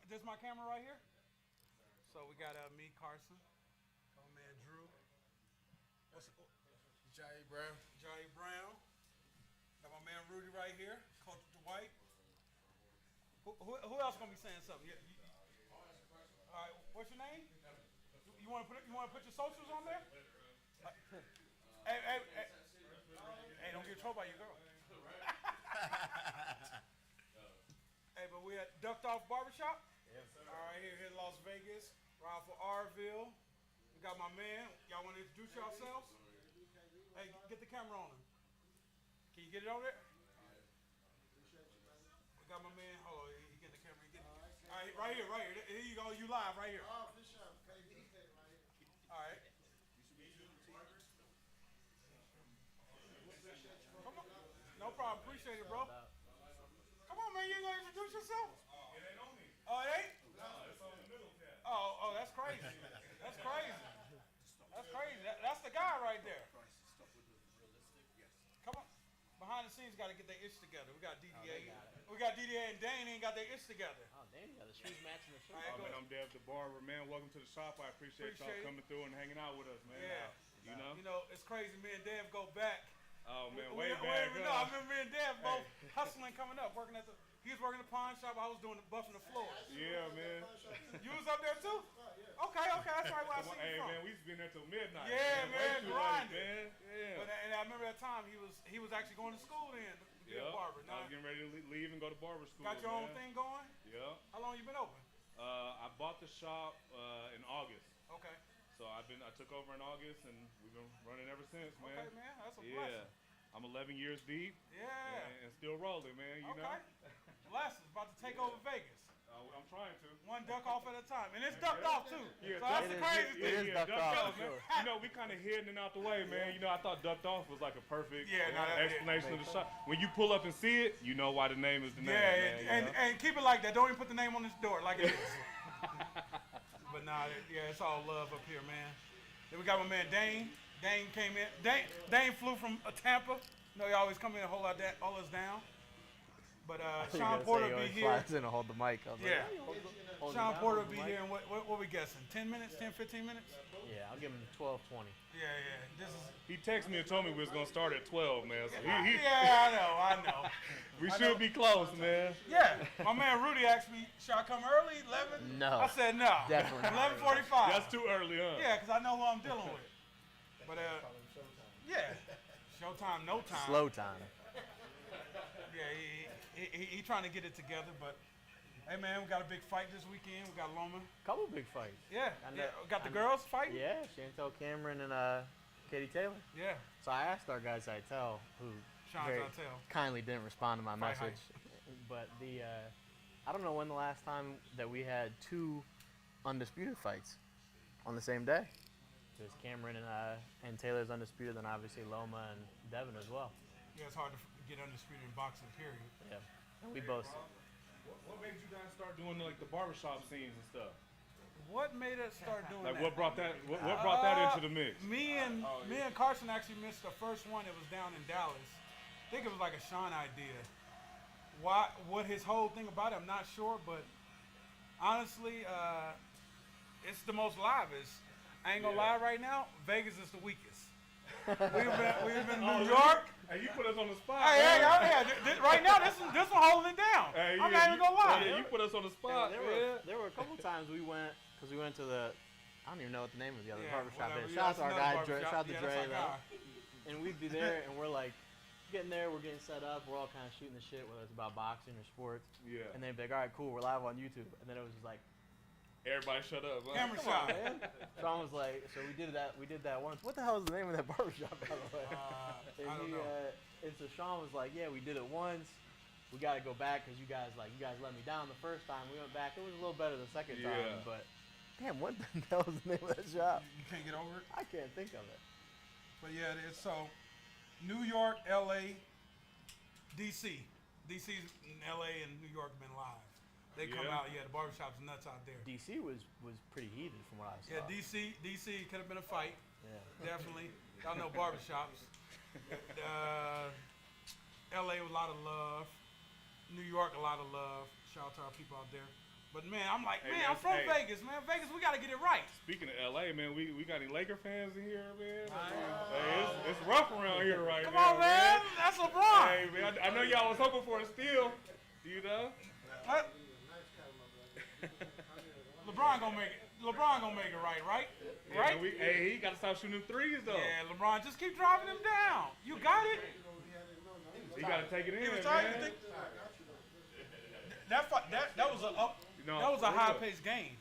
this my camera right here. So we got me, Carson, my man Drew. Jay Brown. Jay Brown. Got my man Rudy right here, Coach Dwight. Who else gonna be saying something? All right, what's your name? You want to put your socials on there? Hey, don't get in trouble by your girl. Hey, but we at Ducked Off Barbershop. Yes, sir. All right, here in Las Vegas, right for Rville. We got my man. Y'all want to introduce yourselves? Hey, get the camera on him. Can you get it on there? We got my man. Hold on, he get the camera. All right, right here. Here you go. You live right here. Oh, for sure. All right. Come on. No problem. Appreciate it, bro. Come on, man. You ain't gonna introduce yourself? It ain't on me. Oh, it ain't? No, it's on the middle cat. Oh, that's crazy. That's crazy. That's crazy. That's the guy right there. Come on. Behind the scenes, got to get their itch together. We got DDA. We got DDA and Dane ain't got their itch together. Oh, damn, you got the shoes matching the shirt. All right, Man, I'm Dev the Barber, man. Welcome to the shop. I appreciate y'all coming through and hanging out with us, man. Yeah. You know, it's crazy. Me and Dev go back. Oh, man, way back. No, I remember me and Dev both hustling coming up, working at the. He was working the pawn shop. I was doing the buffing the floors. Yeah, man. You was up there too? Okay, that's right where I seen you from. Man, we used to be in there till midnight. Yeah, man, grinding. Man. Yeah. And I remember that time he was actually going to school then to be a barber. I was getting ready to leave and go to barber school. Got your own thing going? Yeah. How long you been open? I bought the shop in August. Okay. So I took over in August and we've been running ever since, man. Okay, man, that's a blessing. I'm 11 years deep. Yeah. And still rolling, man. You know. Blessings, about to take over Vegas. I'm trying to. One duck off at a time, and it's ducked off too. Yeah, so that's the crazy thing. It is ducked off. Sure. You know, we kind of hidden it out the way, man. You know, I thought ducked off was like a perfect explanation of the shop. When you pull up and see it, you know why the name is the name. Yeah, and keep it like that. Don't even put the name on this door like it is. But nah, it's all love up here, man. Then we got my man Dane. Dane came in. Dane flew from Tampa. You know, he always come in and hold us down. But Shawn Porter will be here. Flies in to hold the mic up. Yeah. Shawn Porter will be here in what we guessing? 10 minutes? 10, 15 minutes? Yeah, I'll give him 12, 20. Yeah. He texted me and told me we was going to start at 12, man. So I know. We should be close, man. Yeah. My man Rudy asked me, should I come early, 11? No. I said no. Definitely not. 11:45. That's too early, huh? Yeah, because I know who I'm dealing with. But, yeah. Showtime, no time. Slow time. Yeah, he trying to get it together, but hey man, we got a big fight this weekend. We got Loma. Couple big fights. Yeah. Got the girls fighting? Yeah, Chantel Cameron and Katie Taylor. Yeah. So I asked our guy Zittel, who very kindly didn't respond to my message. But I don't know when the last time that we had two undisputed fights on the same day. There's Cameron and Taylor's undisputed, then obviously Loma and Devin as well. Yeah, it's hard to get undisputed in boxing, period. Yeah, and we both. What made you guys start doing like the barbershop scenes and stuff? What made us start doing that? Like what brought that? What brought that into the mix? Me and Carson actually missed the first one. It was down in Dallas. I think it was like a Shawn idea. What his whole thing about it, I'm not sure, but honestly, it's the most livest. I ain't gonna lie right now, Vegas is the weakest. We've been New York. Hey, you put us on the spot. Right now, this one holding it down. Hey, I'm not even gonna lie. Yeah, you put us on the spot. There were a couple times we went to the, I don't even know what the name of the other barbershop is. Shout Shout out to our guy, Dre. Shout out to Dre. Guy. And we'd be there, and we're like, getting there, we're getting set up, we're all kind of shooting the shit, whether it's about boxing or sports. Yeah. And they'd be like, all right, cool, we're live on YouTube. And then it was just like, everybody shut up. Huh? Camera shot. Man. Sean was like, so we did that once. What the hell is the name of that barbershop, by the way? I don't know. And so Sean was like, yeah, we did it once. We got to go back because you guys let me down the first time. We went back. It was a little better the second time, but damn, what the hell is the name of that shop? You can't get over it? I can't think of it. But yeah, it's so New York, LA, DC. DC's in LA and New York have been live. They come out, the barbershop's nuts out there. DC was pretty heated from what I saw. Yeah, DC could have been a fight. Yeah. Definitely. Y'all know barbershops. LA, a lot of love. New York, a lot of love. Shout out to our people out there. But man, I'm like, I'm from Vegas, man. Vegas, we gotta get it right. Speaking of LA, man, we got any Laker fans in here, man? Hey, it's rough around here right now. Come on, man. That's LeBron. Hey, man, I know y'all was hoping for a steal. You know? LeBron gonna make it right? Right? Yeah, he gotta stop shooting them threes though. Yeah, LeBron, just keep driving them down. You got it. He gotta take it in, man. That was that was a high-paced game.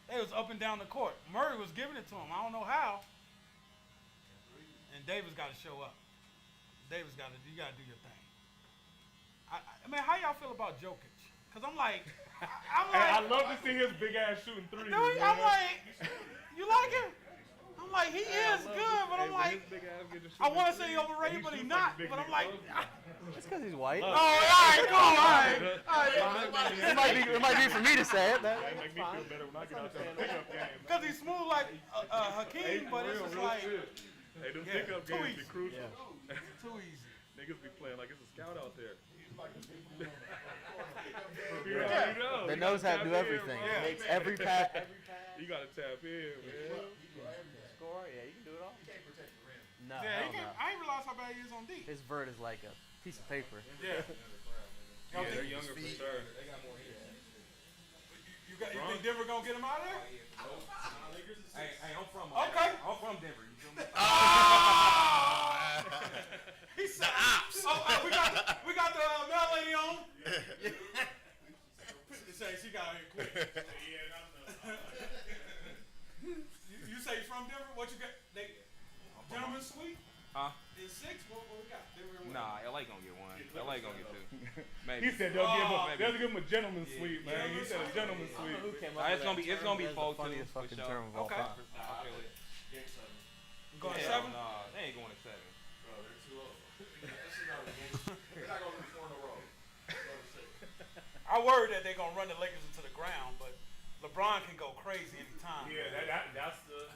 It was up and down the court. Murray was giving it to him. I don't know how. And Davis got to show up. You got to do your thing. I mean, how y'all feel about Jokic? Because I'm like, I love to see his big ass shooting threes. Dude, I'm like, you like him? I'm like, he is good, but I'm like, I want to say he's overrated, but he's not. But I'm like, it's because he's white. Oh, all right, cool, all right. It might be for me to say it. That makes me feel better when I get out there and pickup game. Because he's smooth like Hakeem, but it's just like, hey, them pickup games be crucial. Yeah. Too easy. Niggas be playing like it's a scout out there. That knows how to do everything. Makes every pass. You gotta tap in, man. Score? Yeah, you can do it all. No, I ain't realize how bad he is on D. His vert is like a piece of paper. Yeah. They're younger for sure. You think Denver gonna get him out of there? Hey, I'm from Denver. You feel me? He said, we got the mail lady on. She got here quick. You say you're from Denver? What you got? Gentleman suite? Huh? Is 6? What we got? Nah, LA gonna get one. LA gonna get 2. Maybe. He said they'll give him a gentleman's suite, man. He said a gentleman's suite. It's gonna be 4 too. Fucking term of all Okay. time. Going 7? Nah, they ain't going to 7. Bro, they're too old. They're not gonna be 4 in a row. I worry that they're gonna run the Lakers into the ground, but LeBron can go crazy anytime. Yeah, that's the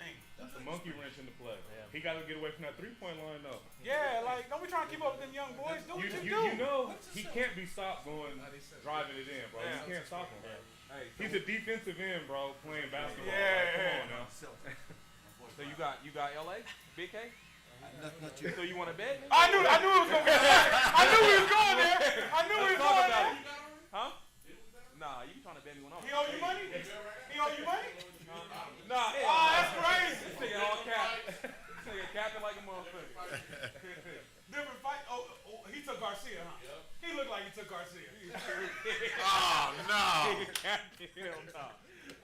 thing. That's the monkey wrench in the play. Yeah. He got to get away from that 3-point line though. Yeah, like don't be trying to keep up with them young boys. Do what you do. You know he can't be stopped driving it in, bro. Yeah. You can't stop him. Hey, he's a defensive end, bro, playing basketball. Yeah, like, come on now. So you got LA, Big K. Not you. So you want to bet? I knew it was gonna be there. I knew we was going there. Huh? Nah, you trying to bet me when I'm. He owe you money? He owe you money? Nah. Oh, that's crazy. This nigga all cap. This nigga capping like a motherfucker. Different fight. Oh, he took Garcia, huh? Yep. He looked like he took Garcia. Oh no. Hell no.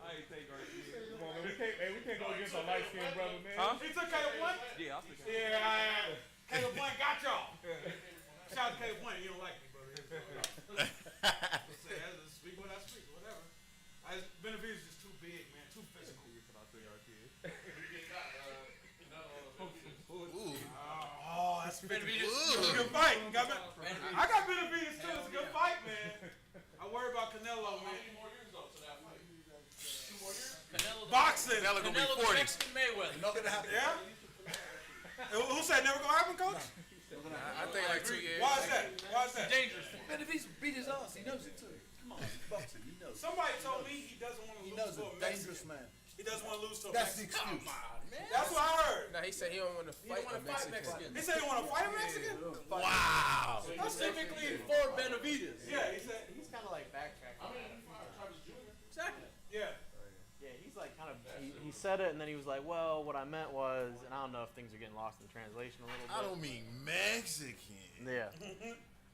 I ain't take Garcia. Come on, man. We can't go against our light skinned brother, man. Huh? He took Caleb Blunt? Yeah, I'll stick it. Yeah, Caleb Blunt got y'all. Shout out to Caleb Blunt. You don't like me, brother. Speak what I speak, whatever. Benavidez is just too big, man. Too physical. Oh, that's Benavidez. It's a good fight. I got Benavidez too. It's a good fight, man. I worry about Canelo, man. 2 more years though to that fight. 2 more years? Boxing. Canelo gonna be 40. Mayweather. Not gonna happen. Yeah? Who said never gonna happen, Coach? I think like 2 years. Why is that? Dangerous. Benavidez beat his ass. He knows it too. Come on, he's boxing. He knows. Somebody told me he doesn't want to lose to a dangerous Mexican. man. He doesn't want to lose to a That's the Mexican. excuse. That's what I heard. Nah, he said he don't want to fight a Mexican. He said he want to fight a Mexican? Wow. Specifically for Benavidez. Yeah, he said. He's kind of like backtracking. Exactly. Yeah. Yeah, he's like kind of. He said it and then he was like, "Well, what I meant was," and I don't know if things are getting lost in translation a little bit. I don't mean Mexican. Yeah.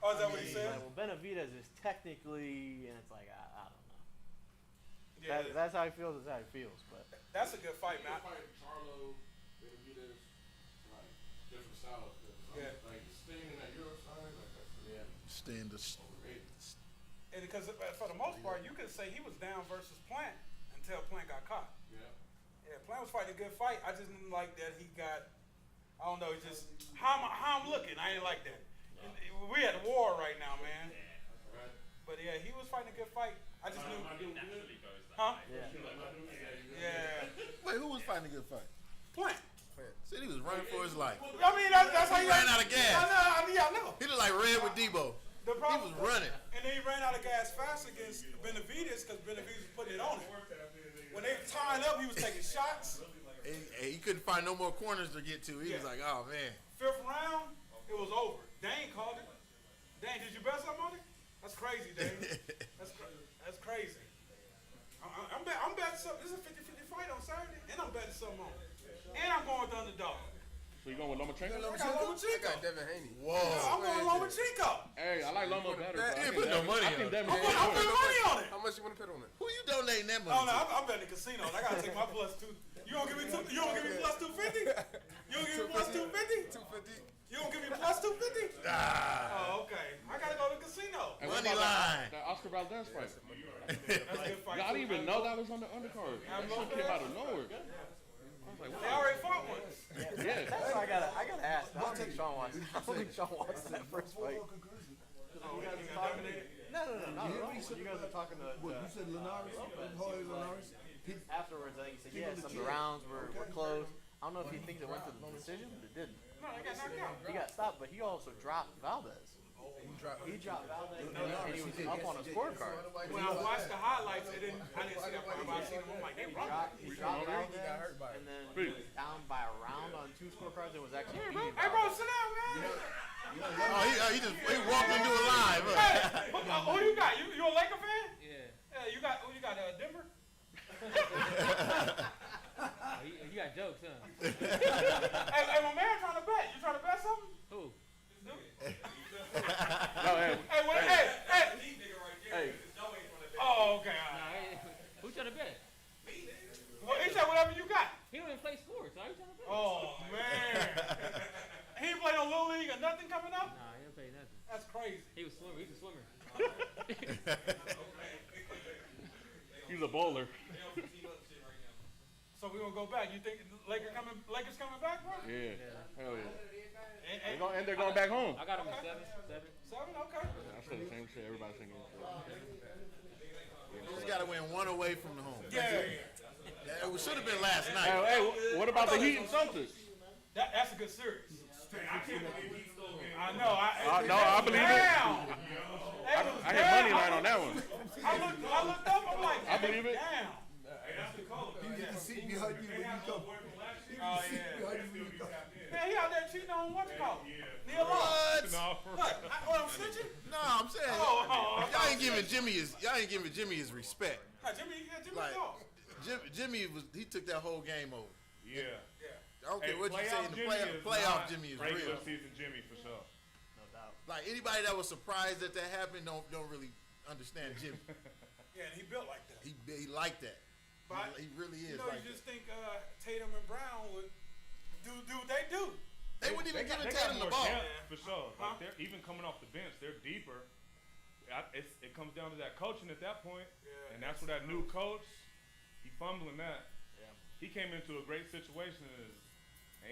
Oh, is that what he said? Like, well, Benavidez is technically, and it's like I don't know. Yeah, that's how he feels. That's how he feels. But that's a good fight, man. Charlo, Benavidez, like different styles. Yeah. Like Sting in that Euro side, like that's Sting the. And because for the most part, you could say he was down versus Plant until Plant got caught. Yeah. Yeah, Plant was fighting a good fight. I just didn't like that he got. I don't know. Just how I'm looking. I ain't like that. We at war right now, man. Right. But yeah, he was fighting a good fight. I just knew. Huh? Yeah. Wait, who was fighting a good fight? Plant. Said he was running for his life. I mean, that's how He you ran out of gas. I know. He looked like Red with Debo. The problem, He was running. And And then he ran out of gas fast against Benavidez because Benavidez was putting it on him. When they were tying up, he was taking shots. And he couldn't find no more corners to get to. He was like, oh, man. 5th round, it was over. Dane called it. Dane, did you bet something on it? That's crazy, Dane. That's crazy. I'm betting something. This is a 50-50 fight on Saturday, and I'm betting something on it. And I'm going with the underdog. So you going with Lomachenko? I got Lomachenko. I got Devin Haney. Whoa. I'm going with Lomachenko. Hey, I like Loma better. You didn't put no money on it. I'm putting money on it. How much you want to put on it? Who you donating that money Oh, no, to? I'm betting the casinos. I got to take my plus 2. You don't give me plus 250? You don't give me plus 250? 250. You don't give me plus 250? Oh, okay. I got to go to the casino. Hey, Money line. That Oscar Valdez fight. That's a good fight. I didn't even know that was on the undercard. That shit came out of nowhere. I was like, They already fought once. yeah. That's why I gotta ask. I don't think Shawn wants. I don't think Shawn wants that first fight. Oh, you got dominated? No. You guys are talking to. What, you said Linares? Jorge Linares? Afterwards, I think he said, yeah, some of the rounds were close. I don't know if he thinks it went to the decision, but it didn't. No, I got knocked out. He got stopped, but he also dropped Valdez. He dropped Valdez, and he was up on a scorecard. When I watched the highlights, I didn't see that part, but I seen him. I'm like, they wrong. He dropped Valdez, and then he was down by a round on 2 scorecards. It was actually beating Hey, bro, Valdez. sit down, man. Oh, he walked into a live. Hey, who you got? You a Laker fan? Yeah. You got who you got? Denver? You got jokes, huh? Hey, my man trying to bet. You trying to bet something? Who? No, hey. Hey. Oh, okay. Who trying to bet? Well, he said whatever you got. He don't even play sports. How you trying to bet? Oh, man. He ain't played no Little League or nothing coming up? Nah, he didn't play nothing. That's crazy. He was swimmer. He's a swimmer. He's a bowler. So we gonna go back. You think Lakers coming back, bro? Yeah. Hell yeah. And They're going back home. I got him at 7. 7, okay. I said the same shit. Everybody's thinking. Just got to win one away from the home. Yeah. It should have been last night. Hey, what about the Heat and Celtics? That's a good series. I know. I believe it. I had money line on that one. I looked up. I'm like, I believe it. Damn. You get the seat behind you when you come. Oh, yeah. Man, he out there cheating on what you call it? Neil Long. What? What, I'm snitching? No, I'm saying y'all ain't giving Jimmy his respect. Jimmy Like, lost. Jimmy he took that whole game over. Yeah. I don't care what you say in the playoff Jimmy is regular real. season Jimmy for sure. No doubt. Like anybody that was surprised that happened don't really understand Jimmy. Yeah, and he built like that. He like that. But He really is. you know, like you just think Tatum and Brown would do what they do. They wouldn't even give They Tatum the got more ball. depth, for sure. Like they're even coming off the bench, they're deeper. It comes down to that coaching at that point, and that's where that new coach, he fumbling that. Yeah. He came into a great situation and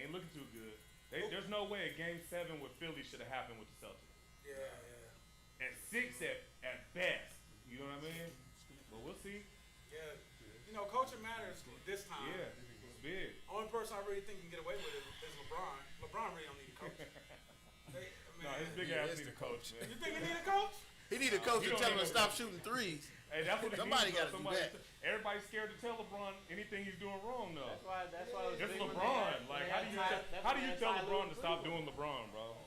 ain't looking too good. There's no way a Game 7 with Philly should have happened with the Celtics. Yeah. At 6 at best, you know what I mean? But we'll see. Yeah. You know, coaching matters this time. Yeah, it's big. Only person I really think can get away with it is LeBron. LeBron really don't need a coach. No, his big ass need a coach, man. You think he need a coach? He need a coach to tell him to stop shooting threes. Hey, that's what Somebody got to do that. Everybody's scared to tell LeBron anything he's doing wrong, though. That's why it was It's big when LeBron. they Like, had how do you tell Ty LeBron Lue to stop doing LeBron, bro?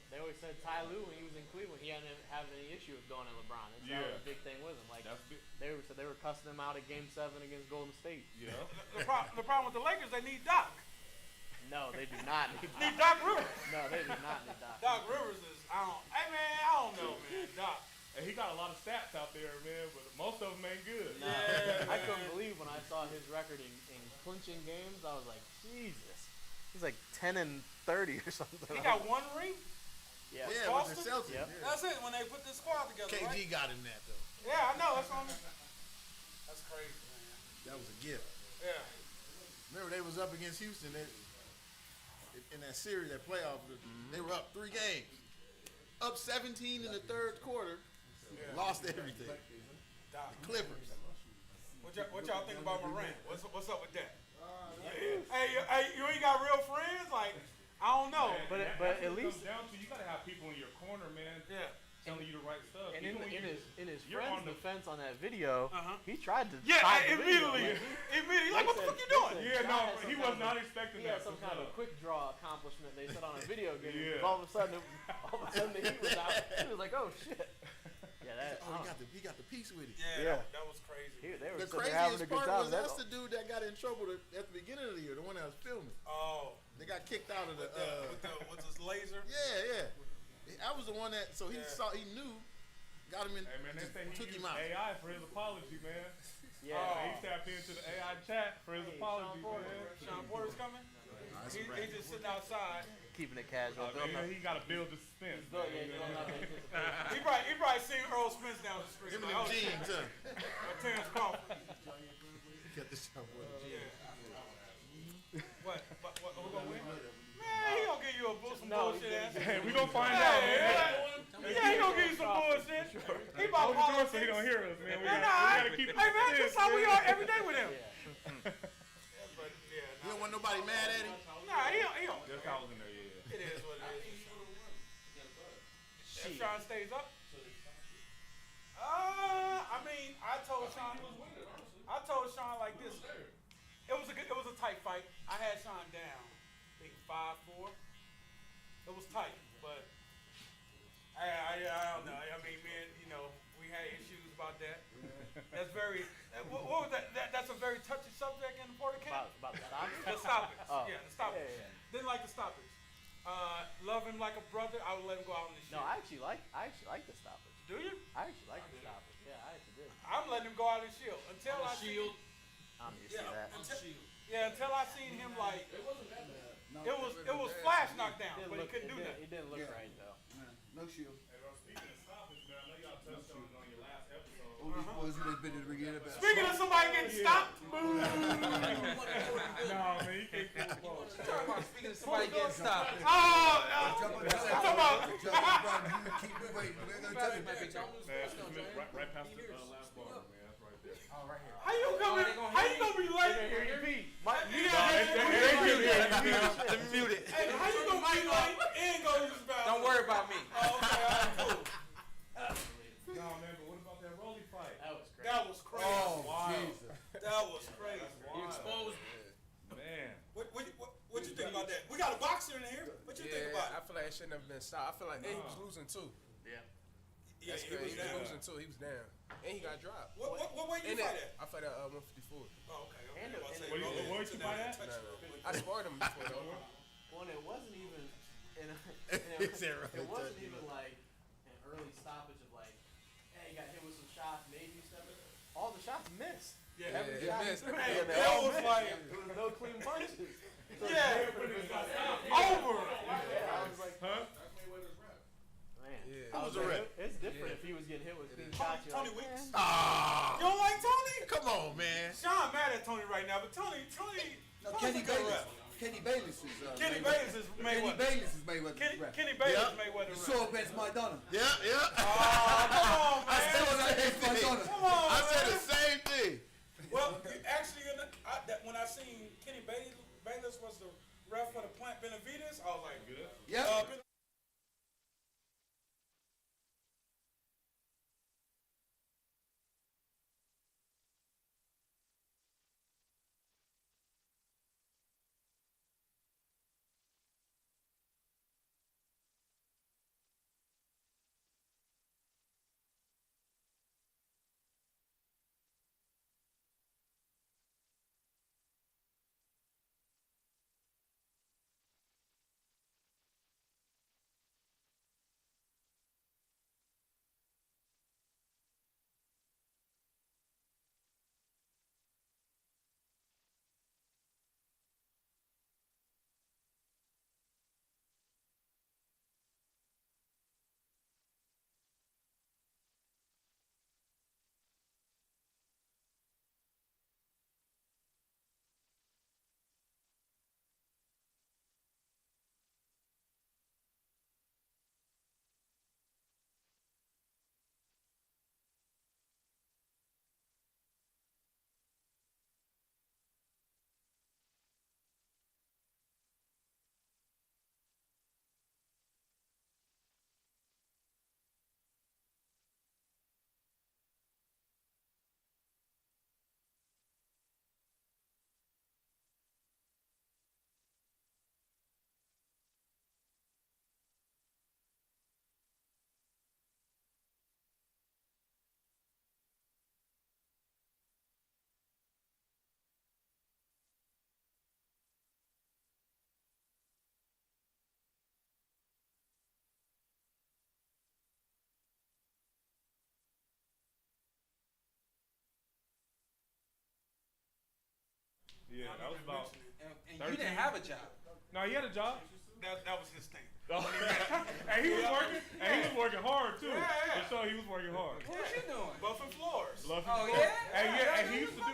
They always said Ty Lue when he was in Cleveland, he hadn't had any issue with going at LeBron. That was a big thing with him. Like That's big. they were cussing him out at Game 7 against Golden State. Yeah. The problem with the Lakers, they need Doc. No, they do not need Need Doc. Doc Rivers. No, they do not need Doc. Doc Rivers is, I don't know, man. Doc. And he got a lot of stats out there, man, but most of them ain't good. No, I couldn't believe when I saw his record in clinching games. I was like, Jesus. He's like 10-30 or something. He got one ring? Yeah. Yeah, with the Celtics. Yep. Yeah. That's it, when they put this squad together, KG right? got him that though. Yeah, I know. That's what I mean. That's crazy, man. That was a gift. Yeah. Remember they was up against Houston in that series, that playoff. They were up 3 games, up 17 in the third quarter. Lost everything. The Clippers. What y'all think about Morant? What's up with that? Hey, you ain't got real friends? Like, I don't know. But at least comes down to you gotta have people in your corner, man. Yeah. Telling you the right stuff. And in his you're friend's on the defense on that video, he tried to immediately. Like, what the fuck you doing? Yeah, no, he was not expecting he that. He had some kind of quick draw accomplishment they said on a video game. Yeah. All of a sudden the heat was out. He was like, oh shit. Yeah, he got the piece with it. Yeah. That was crazy. They were The having a craziest good part time. was that's the dude that got in trouble at the beginning of the year, the one that was filming. Oh. They got kicked out of the with his laser. Yeah. That was the one that he knew, got him in. Hey man, they say he took used him out. AI for his apology, man. Yeah. He tapped into the AI chat for his apology, man. Shawn Porter's coming. He's just sitting outside. Keeping it casual. He got to build the suspense. He probably seen Earl Spence down the street. Him and them jeans, huh? Terrence Crawford. Got this Shawn Porter jeans. What? Who gonna win? Man, he gonna give you some bullshit ass. Hey, we gonna find out, man. Yeah, he gonna give you some bullshit. He about politics. So he don't hear us, man. We Nah, gotta keep it. hey man, that's how we are every day with him. You don't want nobody mad at him? Nah, he don't. That's how I was in there, yeah. It is what it is. If Shawn stays up. I mean, I told Shawn like this. It was a tight fight. I had Shawn down. I think 5-4. It was tight, but I don't know. I mean, man, we had issues about that. That's very. What was that? That's a very touchy subject in the Porter camp. About the stoppage? The stoppage. Oh. Yeah, the stoppage. Yeah. Didn't like the stoppage. Love him like a brother. I would let him go out in the shit. No, I actually like the stoppage. Do you? I actually like the stoppage. Yeah, I actually did. I'm letting him go out in shield until I Shield. I'm used to that. until I seen him like. It was flash knockdown, but he couldn't do that. It didn't look right though. No shield. Hey, bro, speaking of stoppage, man, I know y'all touched on your last episode. All these boys who they've been in the ring about. Speaking of somebody getting stopped, No, man, you can't pull the ball. Speaking of somebody getting stopped. oh, talking about. Keep me waiting. We're gonna tell you. Right past the last bar, man. That's right there. Oh, right here. How you gonna be late? Let me mute it. Hey, how you gonna be late and go to this bathroom? Don't worry about me. Oh, okay, all right, cool. No, man, but what about that Rolly fight? That was crazy. Oh, Jesus. That was crazy. He exposed. Man. What you think about that? We got a boxer in here. What you think about I it? feel like it shouldn't have been stopped. I feel like he was losing too. Yeah. Yeah, That's he was crazy. He down. was losing too. He was down, and he got dropped. What weight you And fight at? I fight at 154. Oh, okay. And I'll say, What roll you to fight that at? touch No. real quick. I sparred him before though. Well, it wasn't even. He said right It wasn't touch. even like an early stoppage of like, hey, you got hit with some shots, maybe you stepped. All the shots missed. Yeah, it shot missed. he threw, Hey, they that all was missed. like- There was no clean punches. Yeah. Over. Yeah, I was like, Huh? man. Yeah. I Who was like, a rep? It's different if he was getting hit with clean shots. you're Tony like, Weeks. man. Ah, You don't like Tony? come on, man. Sean mad at Tony right now, but Tony. No, Tony's Kenny a good Bayless. rep. Kenny Bayless is. Kenny Mayweather. Bayless is Kenny Mayweather. Bayless is Mayweather's rep. Kenny Bayless Yeah. is Mayweather You rep. saw Vince Maidana. Yeah. Oh, come on, I said man. the same thing. Come on, I said man. the same thing. Well, actually, when I seen Kenny Bayless was the ref for the Plant Benavides, I was like, Yep. Yeah, that was about. And you didn't have a job. No, he had a job. That was his thing. And he was working. And he was working hard too. Yeah. For sure, he was working hard. What was you doing? Buffing floors. Oh yeah. And he used to do.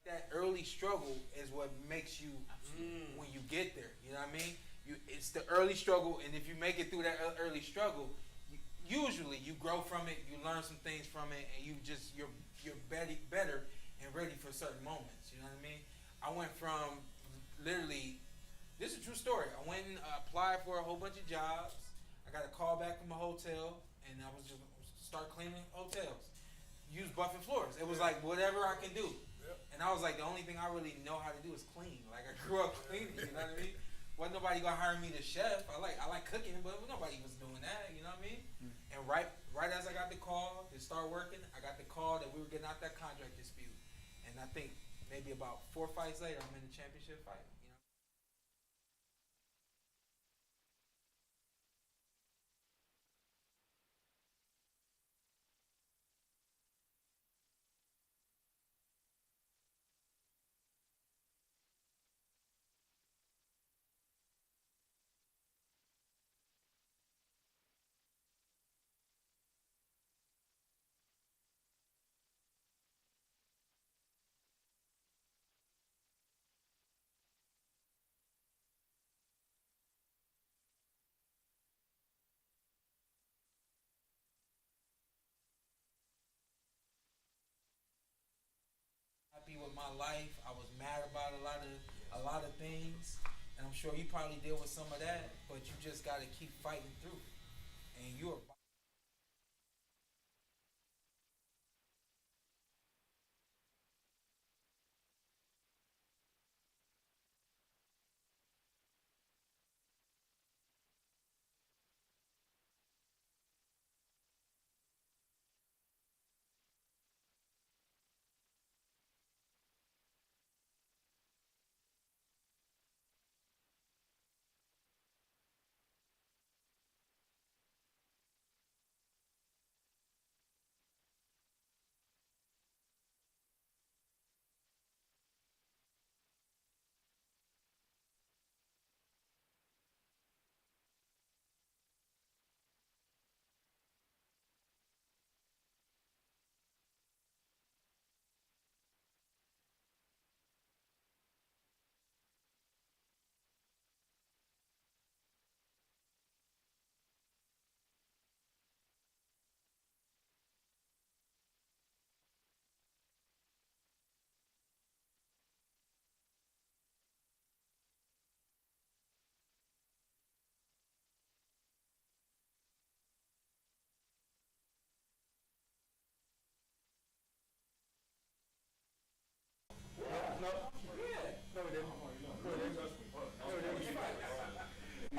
That early struggle is what makes you when you get there. You know what I mean? It's the early struggle, and if you make it through that early struggle, usually you grow from it, you learn some things from it, and you're better and ready for certain moments. You know what I mean? I went from literally, this is a true story. I went and applied for a whole bunch of jobs. I got a call back from a hotel, and I was just start cleaning hotels. Use buffing floors. It was like whatever I can do. And I was like, the only thing I really know how to do is clean. Like I grew up cleaning, you know what I mean? Wasn't nobody gonna hire me to chef. I like cooking, but nobody was doing that, you know what I mean? And right as I got the call to start working, I got the call that we were getting out that contract dispute. And I think maybe about 4 fights later, I'm in the championship fight. You know? Happy with my life. I was mad about a lot of things, and I'm sure you probably deal with some of that. But you just got to keep fighting through, and you're.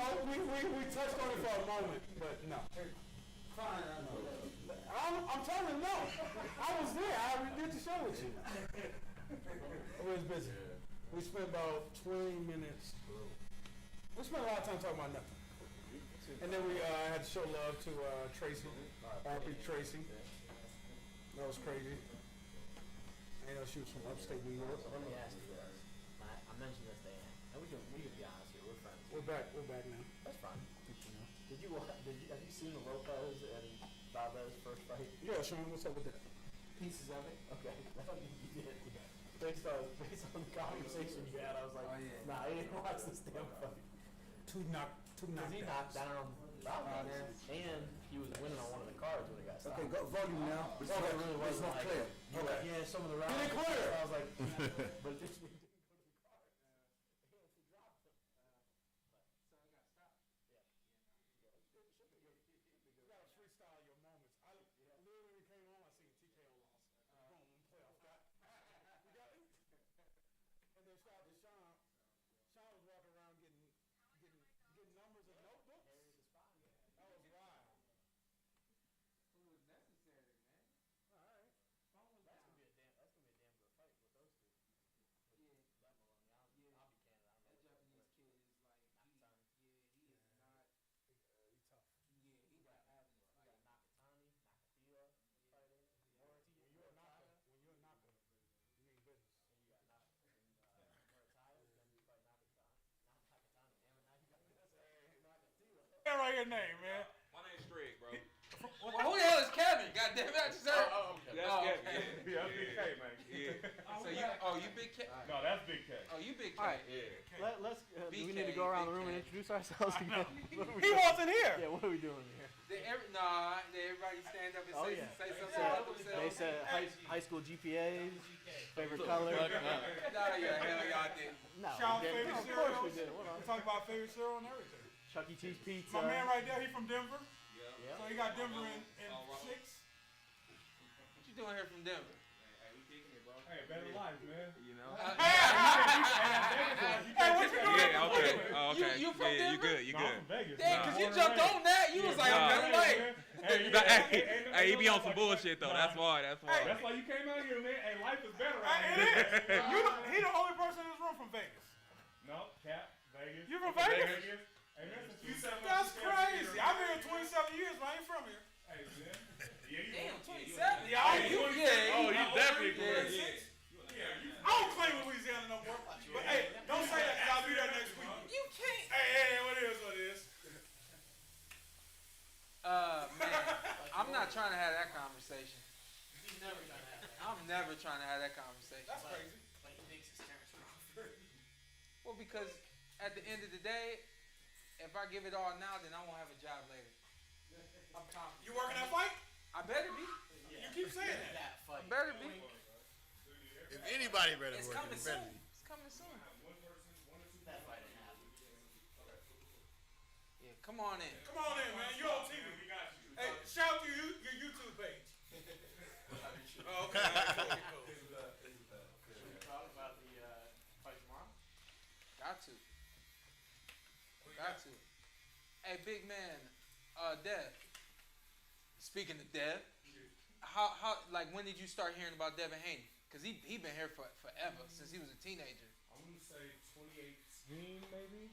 we touched on it for a moment, but no. Fine, I know. I'm telling you, no. I was there. I did the show with you. It was busy. We spent about 20 minutes. We spent a lot of time talking about nothing. And then we had to show love to Tracy, RP Tracy. That was crazy. I know she was from upstate New York. Let me ask you this. I mentioned this to Ann, and we can be honest here. We're friends. We're back now. That's fine. Have you seen the Lopez and Barber's first fight? Yeah, Shawn, what's up with that? Pieces of it? Okay. You did. Based on the conversation you had, I was like, nah, I didn't watch this damn fight. Two knockdowns. He knocked down Barber, and he was winning on one of the cards when he got stopped. Okay, go volume now. It really wasn't not like, clear. Okay. Yeah, some of the rounds. Get it clear. I was like, but it didn't go to the card. He dropped him. So I got stopped. Yeah. You gotta freestyle your moments. I literally came on, I seen TKO loss. Boom, playoff guy. You got it? And then shout out to Shawn. Shawn was walking around getting numbers and notebooks. That was wild. It was necessary, man. All right. That's gonna be a damn good fight with those two. Yeah. That Maloney, I'll be candid. That Japanese kid is like, he is not. He's tough. Yeah, he got having it. You got Nakatani, Nakatila fighting, Morant. When you're a knocker, you mean business. And you got Murataya, then you fight Nakatani, and now you got Nakatila. That right your name, man. My name's Greg, bro. Well, who the hell is Kevin? God damn it, I just heard. That's okay. Yeah, that's Big K, man. Yeah. So you Big K? No, that's Big K. Oh, you Big K. All right. Yeah. Let's. Do we BK, need to go around the room and BK. introduce ourselves again? He wasn't here. Yeah, what are we doing here? Did everybody stand up and Oh, say, yeah. say something about themselves? They said high school GPAs, favorite color. No, yeah, hell y'all didn't. No, Sean's we didn't. favorite Of course we cereals. did. What We else? talk about favorite cereal and everything. Chuck E. Cheese pizza. My man right there, he from Denver. Yeah. So he got Denver in 6. What you doing here from Denver? Hey, we kicking it, bro. Hey, better life, man. You know? Hey, what you doing? Yeah, okay. Oh, okay. You from yeah, you Denver? good, you No, I'm good. from Vegas. Damn, Nah. cause you jumped on that. You was like, I'm better life. Hey, he be on some bullshit, though. That's why. That's why you came out here, man. Hey, life is better out It here. is. He the only person in this room from Vegas. No, Cap, Vegas. You from Vegas? Hey, man, since 2007, That's crazy. I've been here 27 years, but I ain't from here. Hey, man. Yeah, you Damn, know. 27. Yeah, Oh, you definitely Yeah. I don't claim Louisiana no more. But hey, don't say that 'cause I'll be there next week. You can't. Hey, what it is. Man, I'm not trying to have that conversation. I'm never trying to have that conversation. That's crazy. Well, because at the end of the day, if I give it all now, then I won't have a job later. I'm confident. You working that fight? I better be. You keep saying that. I better be. If anybody better It's work, coming it better soon. be. It's coming soon. Yeah, come on in. Come on in, man. You on TV. Hey, shout out to your YouTube page. Oh, okay. Cool. Talk about the fight tomorrow. Got to. Hey, big man, Dev. Speaking of Dev, how like when did you start hearing about Devin Haney? Cause he been here forever since he was a teenager. I want to say 2018 maybe.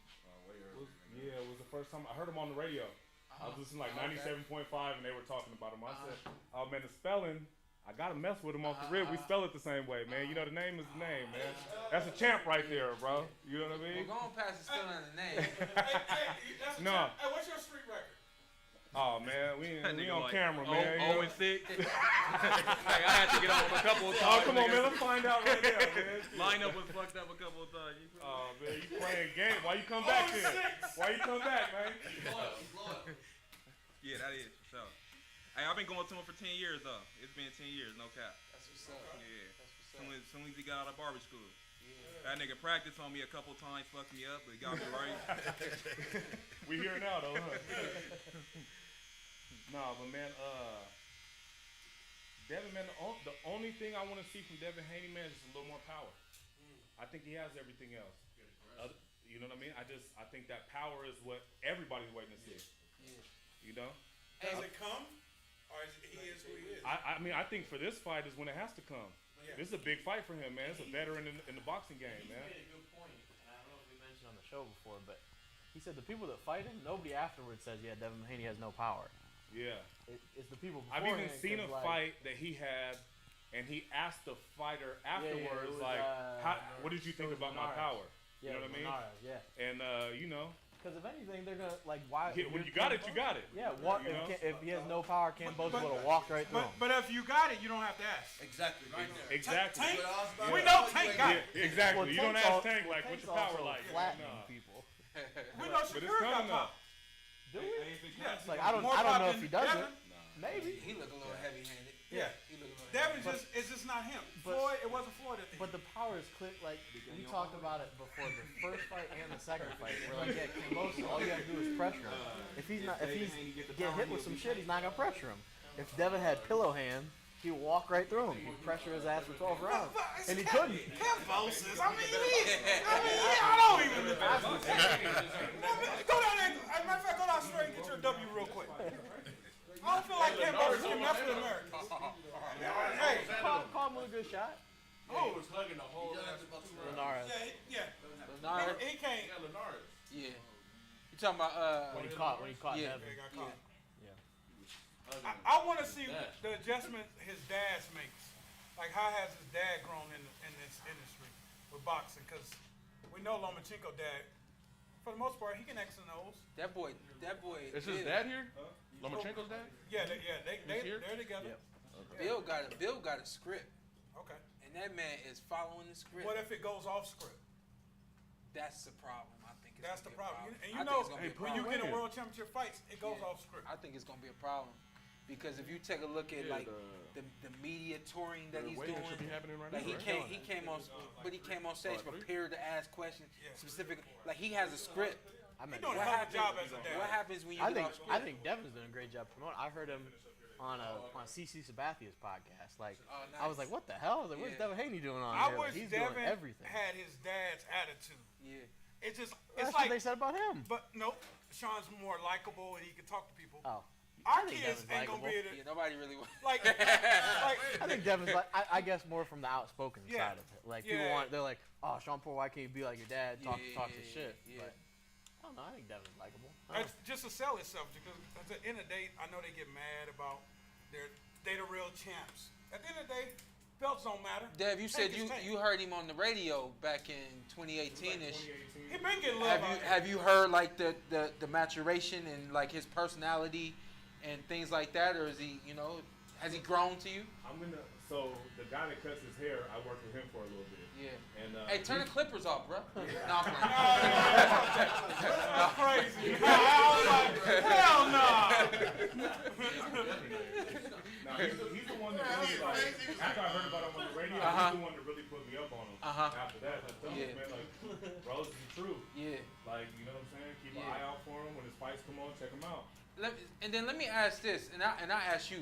It was the first time I heard him on the radio. I was listening like 97.5 and they were talking about him. I said, oh man, the spelling, I gotta mess with him off the rib. We spell it the same way, man. You know, the name is the name, man. That's a champ right there, bro. You know what I mean? Well, go on past the spelling of the name. Hey, No. Hey, what's your street record? Oh man, we on camera, man. 0 and 6. Hey, I had to get off a couple of times. Oh, come on, man. Let's find out right now, man. Lineup was fucked up a couple of times. Oh man, you playing game? Why you come back then? Why you come back, man? Yeah, that is for sure. Hey, I've been going to him for 10 years though. It's been 10 years, no cap. That's what's up. Yeah. As soon as he got out of barber school. That nigga practiced on me a couple times, fucked me up, but he got me right. We here now though, huh? Nah, but man, Devin, man, the only thing I want to see from Devin Haney, man, is just a little more power. I think he has everything else. You know what I mean? I think that power is what everybody's waiting to see. Yeah. You know? Does it come? Or he is who he is? I mean, I think for this fight is when it has to come. Yeah. This is a big fight for him, man. It's a veteran in the boxing game, He man. made a good point. I don't know if we mentioned on the show before, but he said the people that fight him, nobody afterwards says, yeah, Devin Haney has no power. Yeah. It's the people I've beforehand. even seen a fight that he had, and he asked the fighter afterwards, what did you think about my power? Yeah, you know what I mean? Yeah. And, you know. Because if anything, they're going to, like, why? Yeah, when you got it, you got it. Yeah, You know? if he has no power, Ken Bo's would have walked right through him. But if you got it, you don't have to ask. Exactly. Right there. Exactly. Tank, Yeah. we know Tank got it. Yeah, exactly. Well, you don't Tank's ask Tank, like, what's your power like? Flattening Nah. people. We know But it's Shakur got coming pop. up. Do we? Yeah. Like, I don't More know pop if he than does Devin. it. Maybe. He look a little heavy-handed. Yeah. He look a little Devin heavy. it's just not him. But- Floyd, it wasn't Floyd at the But the power is clear. Like, we talked about it before the first fight and the second fight. We're like, yeah, Kimbosa, all you have to do is pressure him. If he's get hit with some shit, he's not gonna pressure him. If Devin had pillow hand, he'd walk right through him. He'd pressure his ass for 12 rounds, and he couldn't. Cambosis. I mean, I don't even. Go down there. As a matter of fact, go down straight and get your W real quick. I don't feel like Cambosis can mess with Americans. Hey, Call him with a good shot. He was hugging the whole last Linares. yeah. Linares. He can't. Yeah, Linares. Yeah. You talking about When he caught Yeah. Devin. He got caught. Yeah. I want to see the adjustment his dad makes. Like, how has his dad grown in this industry with boxing? Because we know Lomachenko dad, for the most part, he can X and O's. That boy. Is his dad here? Lomachenko's dad? Yeah, they're together. Bill got a script, Okay. and that man is following the script. What if it goes off script? That's the problem. I think it's That's the gonna be a problem. And I you think know, it's gonna be a when you problem. get in world championship fights, it goes Yeah. off script. I think it's gonna be a problem because if you take a look at the media touring that he's doing, should be happening right like now, he came on stage prepared to ask questions Yeah. specific. Like he has a script. I mean, He's doing a What hell of a job happens? as a dad. What happens when you I get think off script? I think Devin's doing a great job promoting. I heard him on CC Sabathia's podcast. Like, Oh, I was nice. like, what the hell? I was like, what's Yeah. Devin Haney doing on I here? Like, wish he's Devin doing everything. had his dad's attitude. Yeah. It's just, That's it's what they like, said about him. but nope, Sean's more likable and he can talk to people. Oh, Our think kids Devin's ain't gonna be able Yeah. to, Nobody really wants. like, I think Devin's like, I guess more from the outspoken Yeah. side of it. Like, Yeah. people want, they're like, oh, Shawn Porter, why can't you be like your dad? Talk the shit. Yeah. But I don't know. I think Devin's likable. I don't it's just to sell itself because at the end of the day, I know they get mad about they the real champs. At the end of the day, belts don't matter. Dev, you said Tank is Tank. you heard him on the radio back in 2018ish. He been getting love out there. Have you heard like the maturation and like his personality and things like that, or is he has he grown to you? So the guy that cuts his hair, I worked with him for a little bit. Yeah. And Hey, turn the clippers off, bro. No, I'm playing. That's crazy. I was like, hell no. No, he's the one that really, like, after I heard about him on the radio, he's the one that really put me up on him. After that, I told him, man, like, bro, this is the truth. Yeah. Like, you know what I'm saying? Keep an eye out for him. When his fights come on, check him out. Let me ask this, and I ask you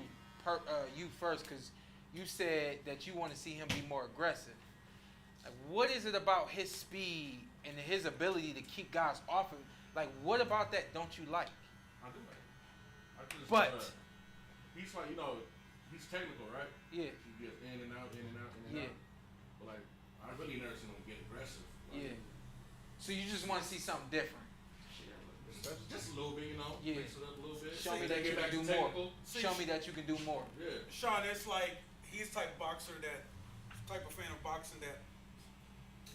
you first, because you said that you want to see him be more aggressive. Like, what is it about his speed and his ability to keep guys off of? Like, what about that don't you like? I do like it. But he's like, he's technical, right? Yeah. He gets in and out. Yeah. But like, I really never seen him get aggressive. Like, Yeah. So you just want to see something different. Just a little bit, Yeah. mix it up a little bit. Show me that you Get back can to do more. technical. Show me that you can do more. Yeah. Sean, it's like he's the type of boxer type of fan of boxing that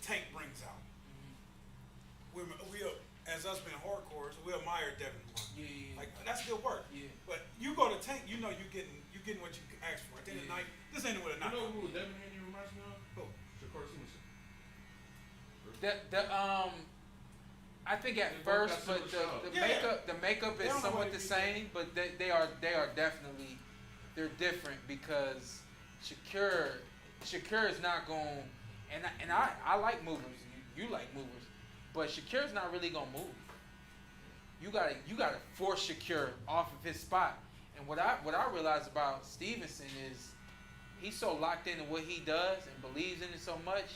Tank brings out. We as us being hardcores, we admire Devin. Yeah. Like, that's good work. Yeah. But you go to Tank, you know you're getting what you asked for. At the end of the night, this ain't what a You knockout. know who Devin Haney reminds me of? Who? Shakur Stevenson. I think at They both first, got but similar the makeup They is don't know somewhat what the it is. same, but they are definitely they're different because Shakur is not going, and I like movers. You like movers, but Shakur's not really gonna move. You gotta force Shakur off of his spot. And what I realize about Stevenson is he's so locked into what he does and believes in it so much.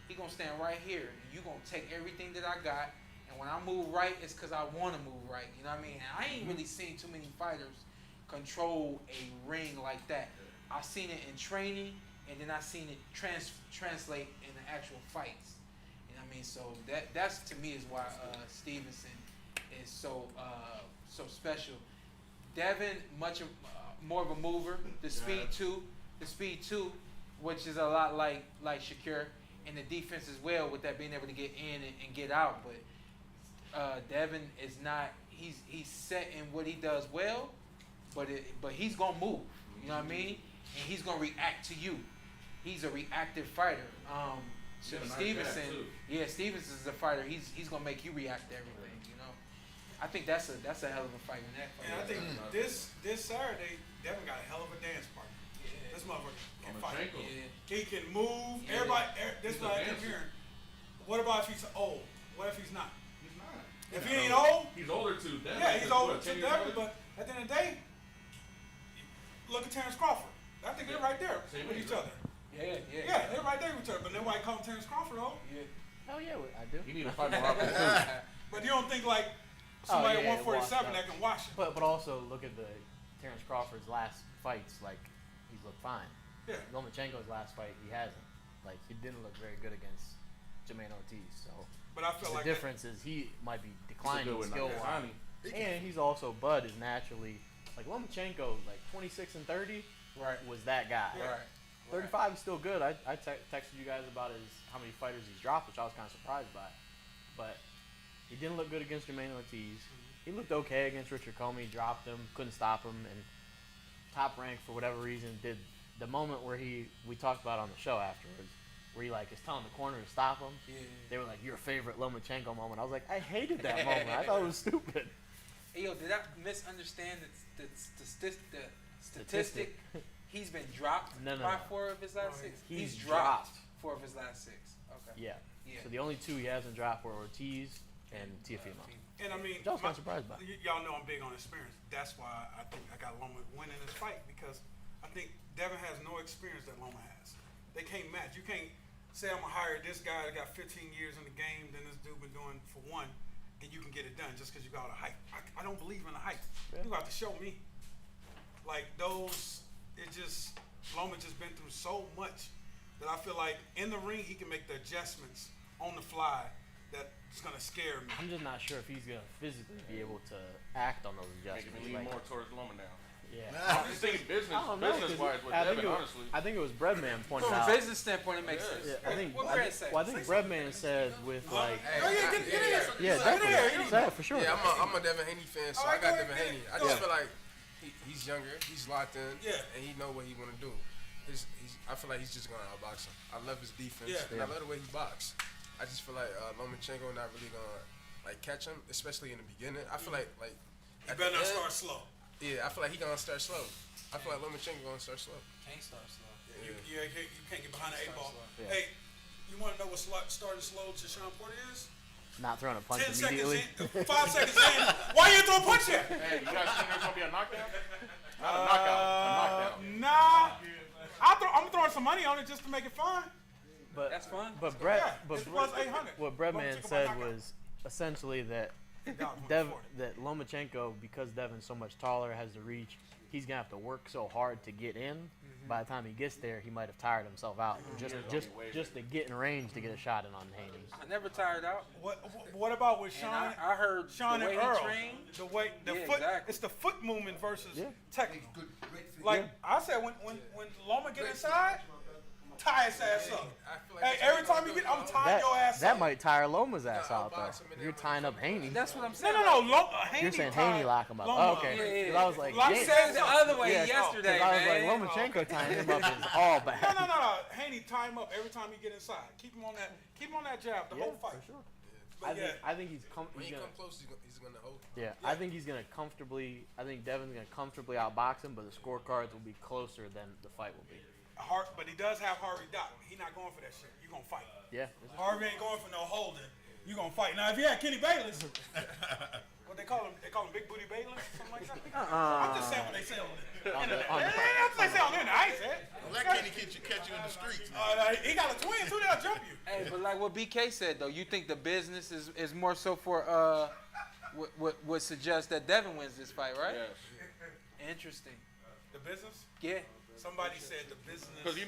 He gonna stand right here, and you gonna take everything that I got, And when I move right, it's because I want to move right. You know what I mean? And I ain't really seen too many fighters control a ring like that. I seen it in training, and then I seen it translate in the actual fights. You know what I mean? So that's to me is why Stevenson is so special. Devin more of a mover. The speed too, which is a lot like Shakur, and the defense as well with that being able to get in and get out. But Devin is not. He's set in what he does well, but he's gonna move. You know what I mean? And he's gonna react to you. He's a reactive fighter. Stevenson, Stevenson's a fighter. He's gonna make you react to everything. You know, I think that's a hell of a fight in that fight. And I think this Saturday, Devin got a hell of a dance partner. Yeah. This motherfucker can fight. Yeah. He can move. Yeah. Everybody. This is what I keep hearing. What about if he's old? What if he's not? He's not. If he ain't old, he's older too. Devin. Yeah, he's older too Devin. But at the end of the day, look at Terrence Crawford. I think they're right there with each other. Yeah, they're right there with each other. But nobody call him Terrence Crawford, though. Yeah. Hell yeah, I do. You need to fight more opportunity. But you don't think like somebody at 147 that can wash it. But also look at the Terrence Crawford's last fights. Like he's looked fine. Yeah. Lomachenko's last fight, he hasn't. Like he didn't look very good against Jermaine Ortiz. So. But I feel the like difference is he might be declining skill-wise, and he's also Bud is naturally like Lomachenko, like 26 and 30. Right. Was that guy? Right. 35 is still good. I texted you guys about how many fighters he's dropped, which I was kind of surprised by. But he didn't look good against Jermaine Ortiz. He looked okay against Richard Comey. Dropped him, couldn't stop him, and Top Rank for whatever reason did the moment where we talked about on the show afterwards, where he like is telling the corner to stop him. Yeah. They were like, your favorite Lomachenko moment. I was like, I hated that moment. I thought it was stupid. Hey, yo, did I misunderstand the statistic? He's been dropped by 4 of his last 6? He's dropped 4 of his last 6. Okay. Yeah. So the only 2 he hasn't dropped were Ortiz and Tiafimo. And I mean, I was kind of surprised by. Y'all know I'm big on experience. That's why I think I got Loma winning this fight, because I think Devin has no experience that Loma has. They can't match. You can't say I'm gonna hire this guy that got 15 years in the game, then this dude been doing for 1, and you can get it done just because you got all the hype. I don't believe in the hype. Yeah. You got to show me. Like those. Loma just been through so much that I feel like in the ring he can make the adjustments on the fly that's gonna scare me. I'm just not sure if he's gonna physically be able to act on those adjustments. Making me lean more towards Loma now. Yeah. I'm just thinking business-wise with Devin, honestly. I think it was Breadman pointed out. From a business standpoint, it makes sense. Yeah, I think Breadman said with like. Yeah, definitely. Say it for sure. Yeah, I'm a Devin Haney fan, so I got Devin Haney. I just feel like he's younger, he's locked in, and he know what he want to do. I feel like he's just gonna outbox him. I love his defense, and I love the way he boxes. I just feel like Lomachenko not really gonna like catch him, especially in the beginning. I feel like he better not start slow. Yeah, I feel like he gonna start slow. I feel like Lomachenko gonna start slow. Can't start slow. You can't get behind the 8 ball. Yeah. Hey, you want to know what starting slow to Shawn Porter is? Not throwing a punch 10 immediately. seconds in, 5 seconds in. Why you throw a punch yet? Hey, you guys think there's gonna be a knockdown? Not a knockout. A knockdown. Nah. I'm throwing some money on it just to make it fun. But that's fun. But plus 800. What Breadman said was essentially that that Lomachenko, because Devin's so much taller, has the reach, he's gonna have to work so hard to get in. By the time he gets there, he might have tired himself out just to get in range to get a shot in on Haney. I never tired out. What about with Shawn? I heard Shawn the way and Earl. he trained. The foot. Exactly. It's the foot movement versus technical. Like I said, when Loma get inside, tie his ass up. Hey, every time you get, I'm tying your ass up. That might tire Loma's ass out though. You're tying up Haney. That's what I'm saying. No. Haney. You're saying Haney lock him up. Oh, okay. Yeah. I was like, I said the other way yesterday, I was man. like, Lomachenko tying him up is all bad. No. Haney tie him up every time he get inside. Keep him on that jab the whole fight. For sure. Yeah. I think he's When he come close, he's gonna hold. Yeah, I think he's gonna comfortably. I think Devin's gonna comfortably outbox him, but the scorecards will be closer than the fight will be. But he does have Harvey Dock. He's not going for that shit. You gonna fight? Yeah. Harvey ain't going for no holding. You gonna fight? Now if you had Kenny Bayless, what they call him Big Booty Bayless, something like that. I'm just saying what they say on there. That's what they say on there. I ain't said. Let Kenny catch you in the streets. He got a twin too. They'll jump you. Hey, but like like what BK said though. You think the business is more so for would suggest that Devin wins this fight, right? Yes. Interesting. The business? Yeah. Somebody said the business. Because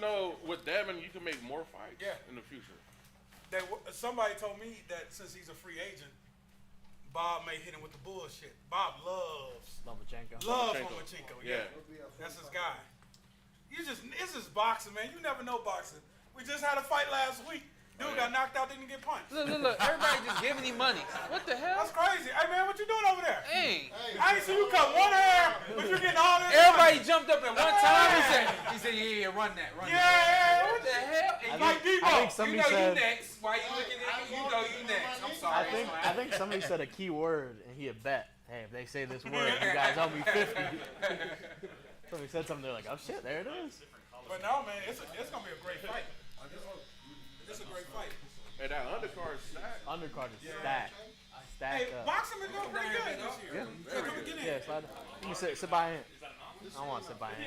with Devin, you can make more fights in the future. Somebody told me that since he's a free agent, Bob may hit him with the bullshit. Bob loves Lomachenko. Yeah. That's his guy. It's just boxing, man. You never know boxing. We just had a fight last week. Dude got knocked out, didn't get punched. Look. Everybody just giving him money. What the hell? That's crazy. Hey, man, what you doing over there? Hey. I ain't seen you cut one hair, but you getting all this Everybody money. jumped up at one time. He said, yeah, run that. Yeah. What the hell? And I think somebody said. You next. Why you looking at me? You know you next. I'm sorry. I think somebody said a key word, and he had bet. Hey, if they say this word, you guys owe me 50. Somebody said something. They're like, oh shit, there it is. But no, man, it's gonna be a great fight. It's a great fight. And that undercard is stacked. Undercard is stacked. Hey, Up. boxing been doing pretty good this year. Yeah. Come and get in. Yeah, slide. You can sit by him. I don't want to sit by him.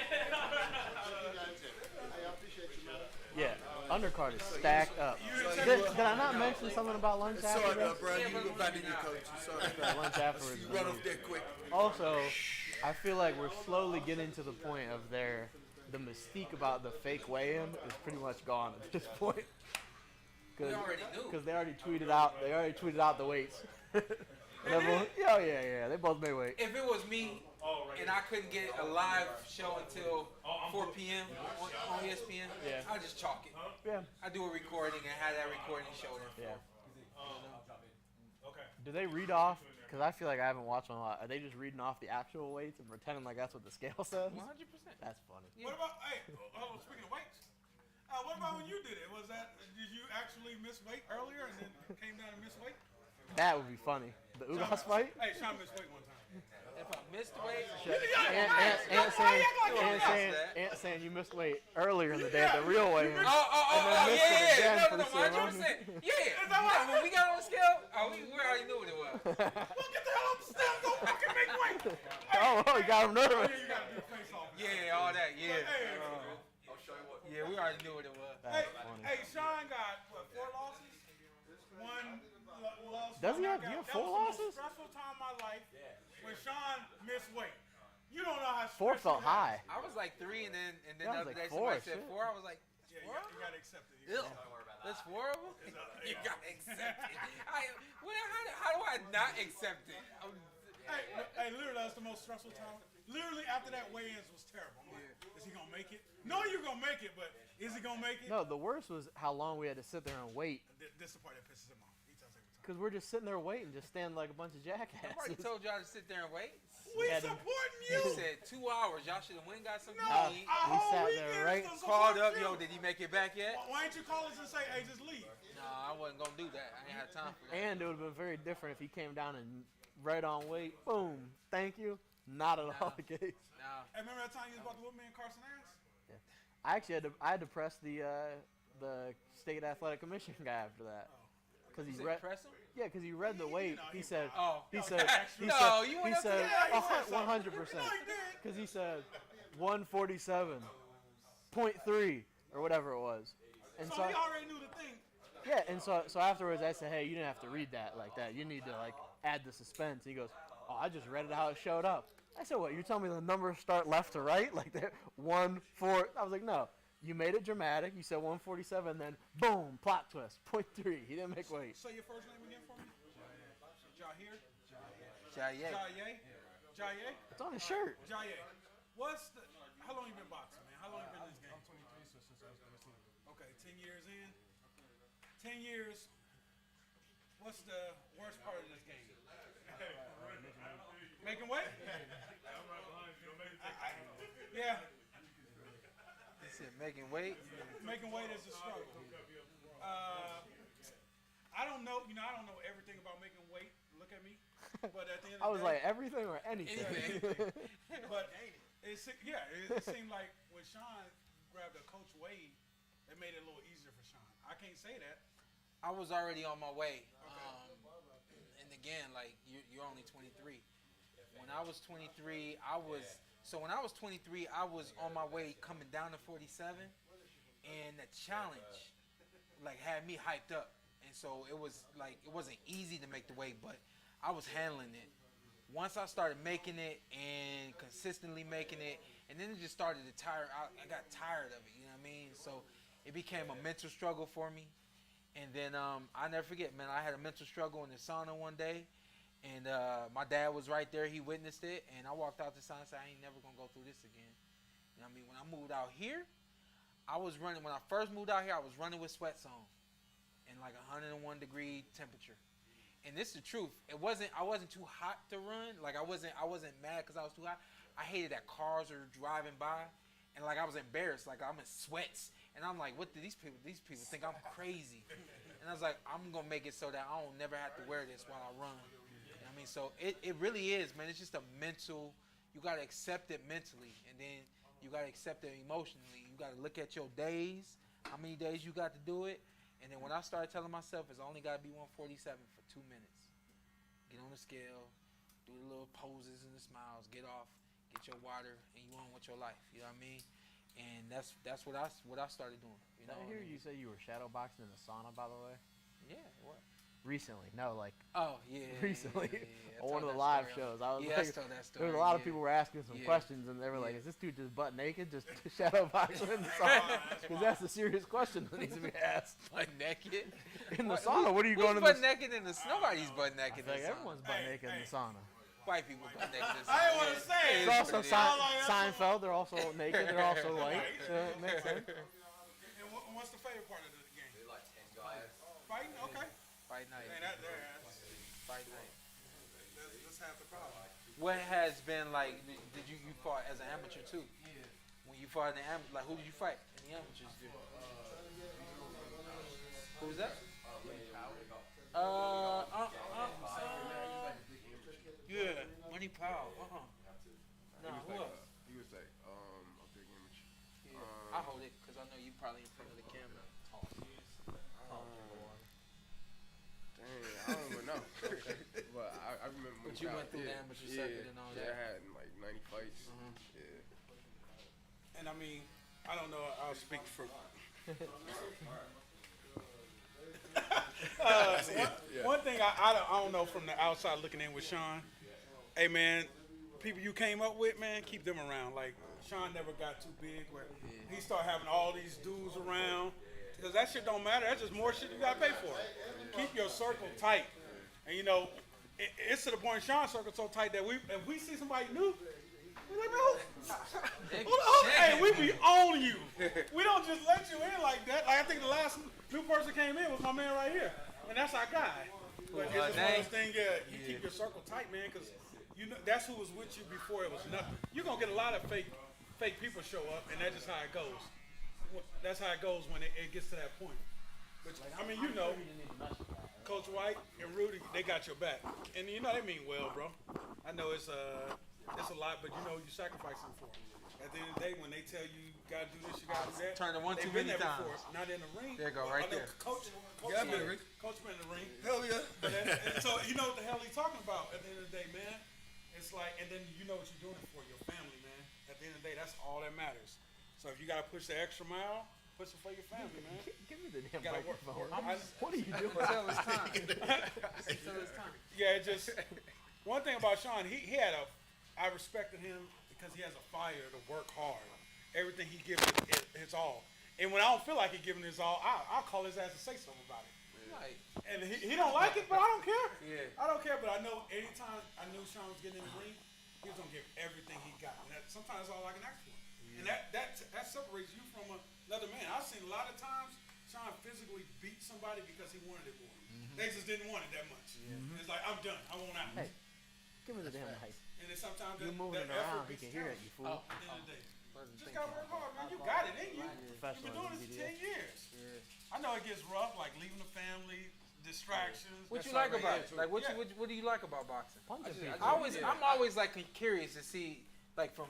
Yeah, undercard is stacked up. Did I not mention something about lunch after this? bro. You about to get coach. Lunch afterwards. You run off there quick. Also, I feel like we're slowly getting to the point of the mystique about the fake weigh-in is pretty much gone at this point. Because they already tweeted out the weights. Everyone, yeah. They both made weight. If it was me and I couldn't get a live show until 4 p.m. on ESPN, I'd just chalk it. Yeah. I do a recording and have that recording show there. Yeah. Okay. Do they read off? Because I feel like I haven't watched one a lot. Are they just reading off the actual weights and pretending like that's what the scale says? 100%. That's funny. What about, speaking of weights, what about when you did it? Did you actually miss weight earlier and then came down and miss weight? That would be funny. The Ugas fight? Hey, Shawn missed weight one time. If I missed weight, Aunt saying you missed weight earlier in the day at the real weigh-in. Yeah. No, 100%. Yeah. When we got on the scale, we already knew what it was. Well, get the hell up the steps. Go fucking make weight. You got him nervous. You got to do the face off. Yeah, all that. Yeah. Yeah, we already knew what it was. Hey, Shawn got, 4 losses? One loss. Does he have 4 losses? That was the most stressful time of my life when Shawn missed weight. You don't know how 4 felt high. I was like 3, and then the Yeah, I was other like day 4, somebody said shit. 4. I was like, you got to accept it. ew. That's 4 of them? You got to accept it. How do I not accept it? Hey, literally, that's the most stressful time. Literally, after that weigh-ins was terrible. I'm like, is he going to make it? No, you're going to make it, but is he going to make it? No, the worst was how long we had to sit there and wait. This is the part that pisses him off. He tells every time. Because we're just sitting there waiting, just standing like a bunch of jackasses. Nobody told y'all to sit there and wait. We supporting you. He said 2 hours. Y'all should have went and got something No, to eat. We sat there, right? Called up, yo, did he make it back yet? Why ain't you call us and say, hey, just leave? No, I wasn't going to do that. I ain't had time for that. And it would have been very different if he came down and right on weight, boom, thank you. Not at all the case. No. Hey, remember that time you was about to whoop me and Carson ass? Yeah. I actually had to press the state athletic commission guy after that. Because he read. Press him? Yeah, because he read the weight. He said. Oh. He said. He No, you went said. up to that. 100%. Because he said 147.3 or whatever it was. And So he already knew the thing. Yeah, and so afterwards I said, hey, you didn't have to read that like that. You need to like add the suspense. He goes, oh, I just read it how it showed up. I said, what? You telling me the numbers start left to right? Like they're 1, 4. I was like, no. You made it dramatic. You said 147, then boom, plot twist, 0.3. He didn't make weight. Say your first name again for me. Jahir. Jaye. Jaye. It's on his shirt. Jaye. How long you been boxing, man? How long you been in this game? I'm 23, so since I was 13. Okay, 10 years in. 10 years. What's the worst part of this game? Making weight? Yeah. He said making weight. Making weight is a struggle. I don't know. I don't know everything about making weight. Look at me. But at the end of the day, I was like, everything or anything? But it seemed like when Shawn grabbed a Coach Wade, it made it a little easier for Shawn. I can't say that. I was already on my way. And again, like you're only 23. When I was 23, I was on my way coming down to 47, and the challenge like had me hyped up. and so it was like it wasn't easy to make the weight, but I was handling it. Once I started making it and consistently making it, and then it just started to tire. I got tired of it. You know what I mean? So it became a mental struggle for me. And then I never forget, man. I had a mental struggle in the sauna one day, and my dad was right there. He witnessed it, and I walked out the sauna and said, "I ain't never gonna go through this again." You know what I mean? When I moved out here, I was running. When I first moved out here, I was running with sweats on, in like 101 degree temperature. And this is the truth. I wasn't too hot to run. Like I wasn't mad because I was too hot. I hated that cars were driving by, and like I was embarrassed. Like I'm in sweats, and I'm like, what do these people think I'm crazy? And I was like, I'm gonna make it so that I don't never have to wear this while I run. You know what I mean? So it really is, man. It's just a mental. You gotta accept it mentally, and then you gotta accept it emotionally. You gotta look at your days, how many days you got to do it. And then when I started telling myself it's only got to be 147 for 2 minutes. Get on the scale, do the little poses and the smiles, get off, get your water, and you on with your life. You know what I mean? And that's what I started doing. You know? I hear you say you were shadow boxing in the sauna, by the way. Yeah, what? Recently, no, like. Oh yeah. Recently, yeah. on one of the live shows, I was like, told that story. there was a lot of people were asking some questions, and they were like, "Is this dude just butt naked, just shadow boxing in the sauna?" Because that's a serious question that needs to be asked. Butt naked in the sauna? What are you going to? Butt naked in the nobody's butt naked. Like everyone's butt naked in the sauna. White people butt naked in the sauna. I didn't want to say it. It's also Seinfeld. They're also naked. They're also white. So it makes sense. And what's the favorite part of the game? They like 10 guys. Fighting? Okay. Fight night. Fight night. That's half the problem. What has been like? Did you fought as an amateur too? Yeah. When you fought in the amateur, like who did you fight in the amateurs? Who was that? Yeah, Money Powell. No, who else? He was like a big amateur. Yeah. I hold it because I know you probably in front of the camera. I don't even know. But I remember when you went through the amateur circuit and all that. Yeah, I had like 90 fights. Yeah. And I mean, I don't know. I'll speak for. One thing I don't know from the outside looking in with Shawn. Hey man, people you came up with, man, keep them around. Like Shawn never got too big where he started having all these dudes around. Because that shit don't matter. That's just more shit you gotta pay for. Keep your circle tight. And you know, it's to the point Shawn's circle so tight that if we see somebody new, we're like, no, hey, we be on you. We don't just let you in like that. Like I think the last new person came in was my man right here, and that's our guy. But it's just one of those things. You keep your circle tight, man, because you know that's who was with you before it was nothing. You're gonna get a lot of fake people show up, and that's just how it goes. That's how it goes when it gets to that point. But I mean, you know, Coach White and Rudy, they got your back, and you know they mean well, bro. I know it's a lot, but you know you sacrificing for it. At the end of the day, when they tell you gotta do this, you gotta do that. Turn it one too many times. Before. Not in the ring. There you go, right there. Coach been in the ring. Hell yeah. And so you know what the hell he's talking about. At the end of the day, man, it's like, and then you know what you're doing it for your family, man. At the end of the day, that's all that matters. So if you gotta push the extra mile, push it for your family, man. Give me the damn gotta microphone. What are you doing? Until it's time. Until it's time. Yeah, it just one thing about Shawn, he had I respected him because he has a fire to work hard. Everything he gives it his all. And when I don't feel like he's giving his all, I'll call his ass and say something about it. Right. And he don't like it, but I don't care. Yeah. I don't care, but I know anytime I knew Shawn was getting in the ring, he was gonna give everything he got. And sometimes that's all I can ask for. And that separates you from another man. I've seen a lot of times Shawn physically beat somebody because he wanted it more. They just didn't want it that much. It's like, I'm done. I want out. Hey, give me the damn mic. And then sometimes You're moving it around. He can hear it, you fool. At the end of the day. Just gotta work hard, man. You got it, ain't you? You've been doing this for 10 years. I know it gets rough, like leaving the family, distractions. What you like about it? Like, what do you like about boxing? I'm always like curious to see, like from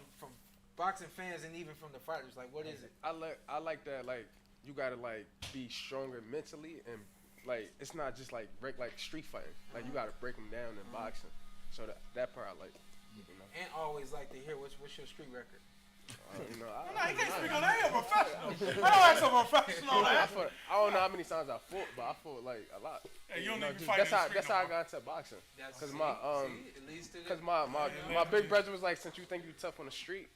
boxing fans and even from the fighters, like what is it? I like that, like you gotta like be stronger mentally, and like it's not just like break like street fighting. Like you gotta break them down in boxing. So that part I like. You know. And always like to hear what's your street record. You know, He can't speak on that. He's a professional. I don't ask a professional on that. I don't know how many times I fought, but I fought like a lot. Hey, you don't need to just, fight that's how I got into boxing. Because my big brother was like, since you think you tough on the street,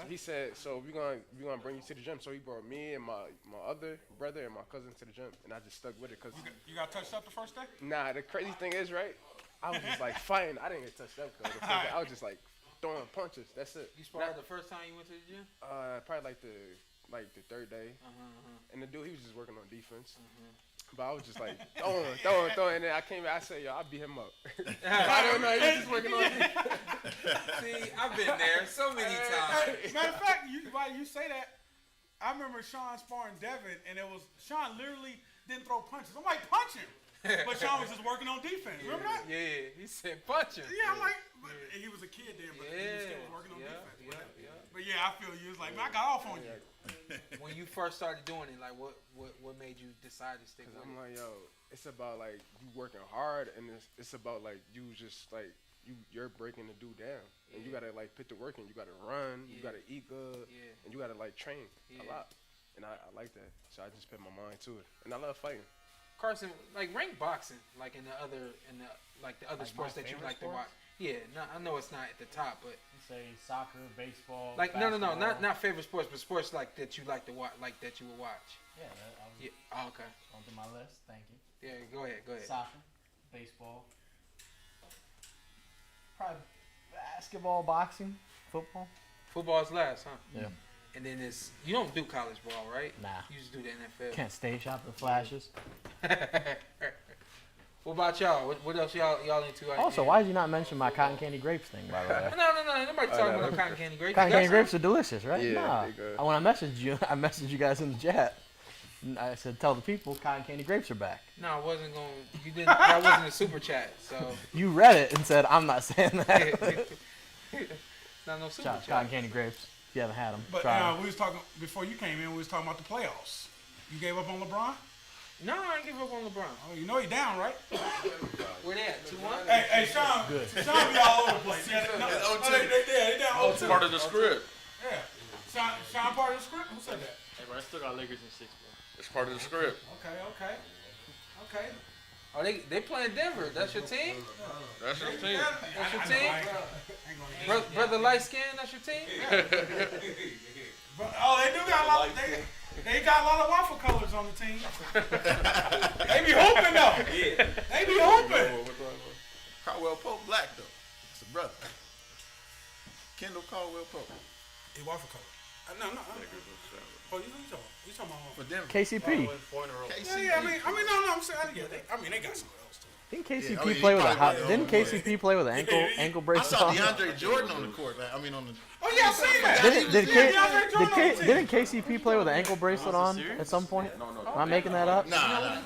he said, so we're gonna bring you to the gym. So he brought me and my other brother and my cousin to the gym, and I just stuck with it. Cause you got touched up the first day? Nah, the crazy thing is, right? I was just like fighting. I didn't get touched up though. I was just like throwing punches. That's it. You sparred the first time you went to the gym? Probably like the third day. And the dude, he was just working on defense. But I was just like throwing. And then I came back, I said, yo, I beat him up. I don't know, he was just working on defense. See, I've been there so many times. Matter of fact, you say that, I remember Shawn sparring Devin, and it was, Shawn literally didn't throw punches. I'm like, punch him. But Shawn was just working on defense. Remember that? Yeah, he said punch him. Yeah, I'm like, he was a kid then, but he was still working on defense. But yeah, I feel you. It's like, man, I got off on you. When you first started doing it, like what made you decide to stick with it? I'm like, yo, it's about like you working hard, and it's about like you just like you're breaking the dude down, and you gotta like put the work in. You gotta run, you gotta eat good, and you gotta like train a lot. And I like that, so I just put my mind to it, and I love fighting. Carson, like rank boxing, like the other sports that you like to watch. Yeah, no, I know it's not at the top, but you say soccer, baseball. Like basketball. no, not favorite sports, but sports like that you like to watch, like that you would watch. Yeah, Oh, okay. Onto my list. Thank you. Yeah, go ahead. Soccer, baseball, probably basketball, boxing, football. Football's last, huh? Yeah. And then you don't do college ball, right? Nah. You just do the NFL. Can't stage shop the flashes. What about y'all? What else y'all into? Also, why did you not mention my cotton candy grapes thing, by the way? No. Nobody talking about cotton candy grapes. Cotton candy grapes are delicious, right? Yeah, nah. When I messaged you guys in the chat. I said, tell the people cotton candy grapes are back. No, I wasn't going. You didn't. That wasn't a super chat. So you read it and said, I'm not saying that. Not no super chat. Cotton candy grapes. If you haven't had them, but we was talking before you came in. We was talking about the playoffs. You gave up on LeBron? No, I didn't give up on LeBron. Oh, you know he down, right? Where they at? 2-1? Hey, Shawn. Good. Shawn be all over the place. Yeah, they down 0-2. Part of the script. Yeah. Shawn part of the script? Who said that? Hey, bro, I still got Lakers in 6, bro. It's part of the script. Okay. Oh, they playing Denver. That's your team? That's your team. That's your team? Brother light skin, that's your team? Oh, they do got a lot. They got a lot of waffle colors on the team. They be hooping though. Yeah. They be hooping. Caldwell Pope black though. It's a brother. Kendall Caldwell Pope. He waffle color. No. Oh, you talking about for Denver? KCP. Yeah, I mean, no. I'm saying, they got somewhere else too. Didn't KCP play with Didn't KCP play with an ankle bracelet? I saw DeAndre Jordan on the court. On the. Oh yeah, I seen that. Didn't KCP play with an ankle bracelet on at some point? No. Am I making that up? Nah. I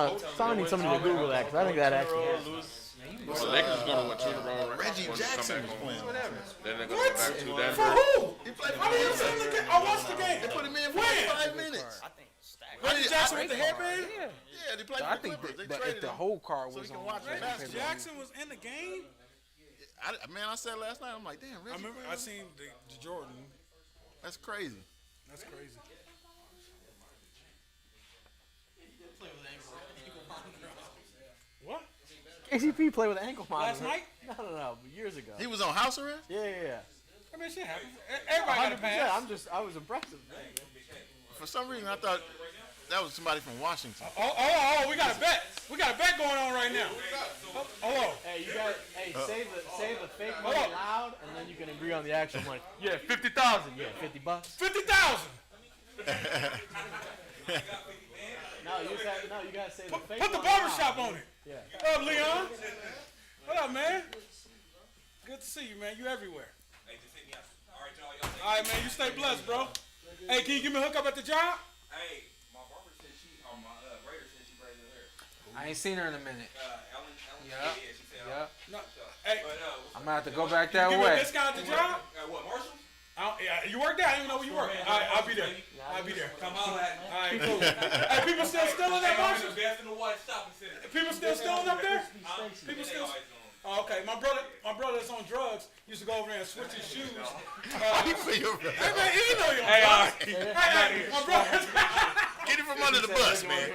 don't know. I need somebody to Google that because I think that actually is. The Lakers is going to win 2 in a row. Reggie Jackson was playing. Then they're going to go back to Denver. For who? He played for I didn't see the game. I watched the game. They put him in for 5 minutes. Reggie Jackson with the headband? Yeah, they played I for the think Clippers. They traded the him whole card so was he can on. watch Reggie Jackson was in the game? I said last night, I'm like, damn, Reggie. I remember I seen the Jordan. That's crazy. What? KCP played with an ankle monitor. Last night? No, years ago. He was on house arrest? Yeah. I mean, shit happens. Everybody got a pass. I was impressed. For some reason, I thought that was somebody from Washington. Oh, we got a bet. We got a bet going on right now. Hello. Hey, say the fake money loud, and then you can agree on the actual money. Yeah, 50,000. Yeah, $50. 50,000. You gotta say the fake. Put the barbershop on it. Yeah. What up, Leon? What up, man? Good to see you, man. You everywhere. All right, man. You stay blessed, bro. Hey, can you give me a hookup at the job? Hey, my barber said my braider said she braided her hair. I ain't seen her in a minute. Ellen. Yeah. She said. Yeah. No. Hey, I'm gonna have to go back that give way. me a discount at the job? What, Marshall? Yeah, you work there? I don't even know where you work. All right, I'll be there. Come holler at me. All right, cool. Hey, people still stealing that Marshall? Best in the white shopping center. People still stealing up there? People still. Oh, okay, my brother that's on drugs used to go over there and switch his shoes. How you feel your brother? Hey man, you know you're Hey, hey, my brother. Get him from under the bus, man.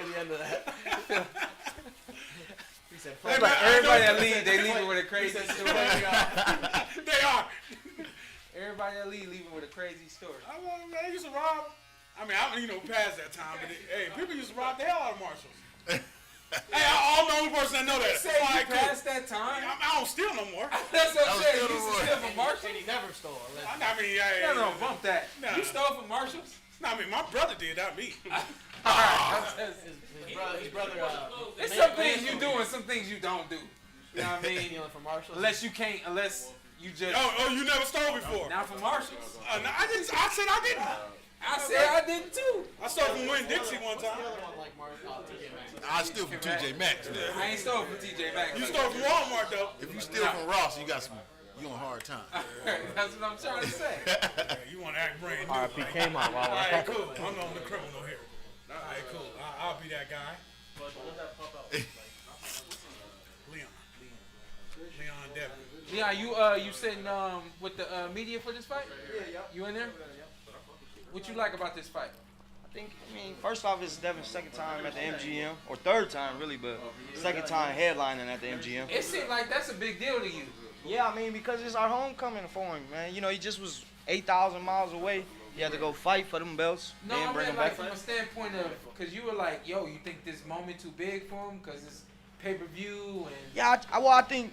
Hey, like everybody that leave, they leave it with a crazy story. They are. Everybody that leave it with a crazy story. They used to rob. I mean, past that time, but hey, people used to rob the hell out of Marshalls. Hey, I'm the only person that know that. Say you past that time. I don't steal no more. That's what I'm saying. You used to steal from Marshalls. He never stole. No, bump that. Nah. You stole from Marshalls? No, I mean, my brother did, not me. His brother. There's some things you do and some things you don't do. You know what I mean? Stealing from Marshalls. Unless you just. Oh, you never stole before? Not from Marshalls. No, I didn't. I said I didn't. I said I didn't too. I stole from Win Dixie one time. I steal from TJ Maxx. I ain't stole from TJ Maxx. You stole from Walmart though. If you steal from Ross, you on a hard time. That's what I'm trying to say. You want to act brand new. R.I.P. came out. All right, cool. I'm on the criminal here. All right, cool. I'll be that guy. Leon Devin. Leon, you sitting with the media for this fight? Yeah. You in there? What you like about this fight? I mean, first off, it's Devin's second time at the MGM, or third time really, but second time headlining at the MGM. It seemed like that's a big deal to you. Yeah, I mean, because it's our homecoming for him, man. You know, he just was 8,000 miles away. He had to go fight for them belts. No, then I bring mean, them like back. from a standpoint of, because you were like, yo, you think this moment too big for him because it's pay-per-view and... Yeah, I think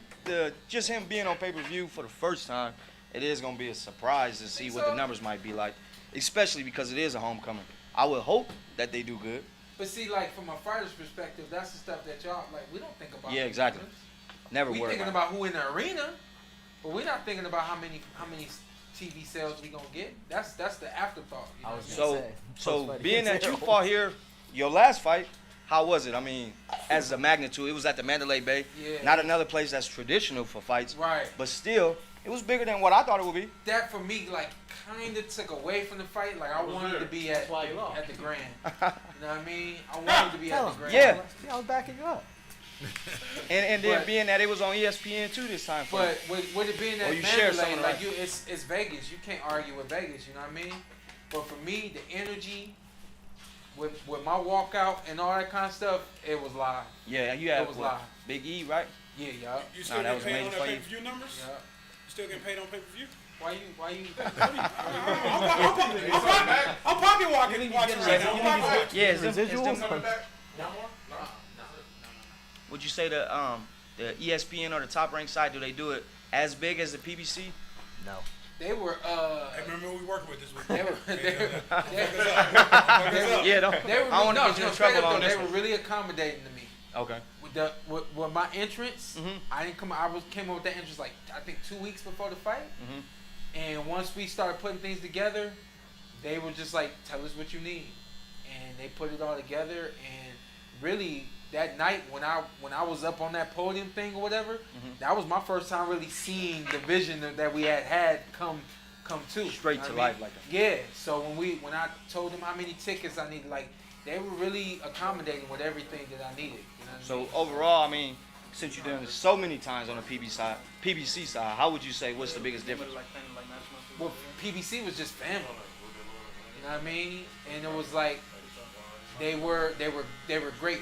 just him being on pay-per-view for the first time, it is going to be a surprise to see what the numbers might be like, especially because it is a homecoming. I would hope that they do good. But see, like, from a fighter's perspective, that's the stuff that y'all, like, we don't think about. Yeah, exactly. Never worry We thinking about who in the arena, but we're not thinking about how many TV sales we gonna get. That's the afterthought. You know So being that you fought here, your last fight, how was it? I mean, as a magnitude, it was at the Mandalay Bay. Yeah. Not another place that's traditional for fights. Right. But still, it was bigger than what I thought it would be. That for me, like, kind of took away from the fight. Like, I wanted to be at the Grand. You know what I mean? I wanted to be at the Grand. Yeah. I was backing you up. And then being that it was on ESPN too this time. But with it being that you share Mandalay, some of like the it's Vegas. You can't argue with Vegas. You know what I mean? But for me, the energy with my walkout and all that kind of stuff, it was live. Yeah, you had it was live. Big E, right? Yeah, yeah. You still getting paid on that pay-per-view numbers? Yeah. You still getting paid on pay-per-view? Why you? I'm pocket watching right now. Yeah, it's residuals. Would you say the ESPN or the Top Rank site, do they do it as big as the PBC? No. They were. Hey, remember who we working with this week? They were. Yeah, I want to get you in trouble on this. They were really accommodating to me. Okay. With my entrance, I didn't come. Came up with that entrance like I think 2 weeks before the fight. And once we started putting things together, they were just like, "Tell us what you need," and they put it all together. And really, that night when I was up on that podium thing or whatever, that was my first time really seeing the vision that we had come to straight to life like that. Yeah. So when I told them how many tickets I needed, like they were really accommodating with everything that I needed. You know so overall, I mean, since you've done this so many times on the PBC side, how would you say what's the biggest difference? Well, PBC was just family. You know what I mean? And it was like they were great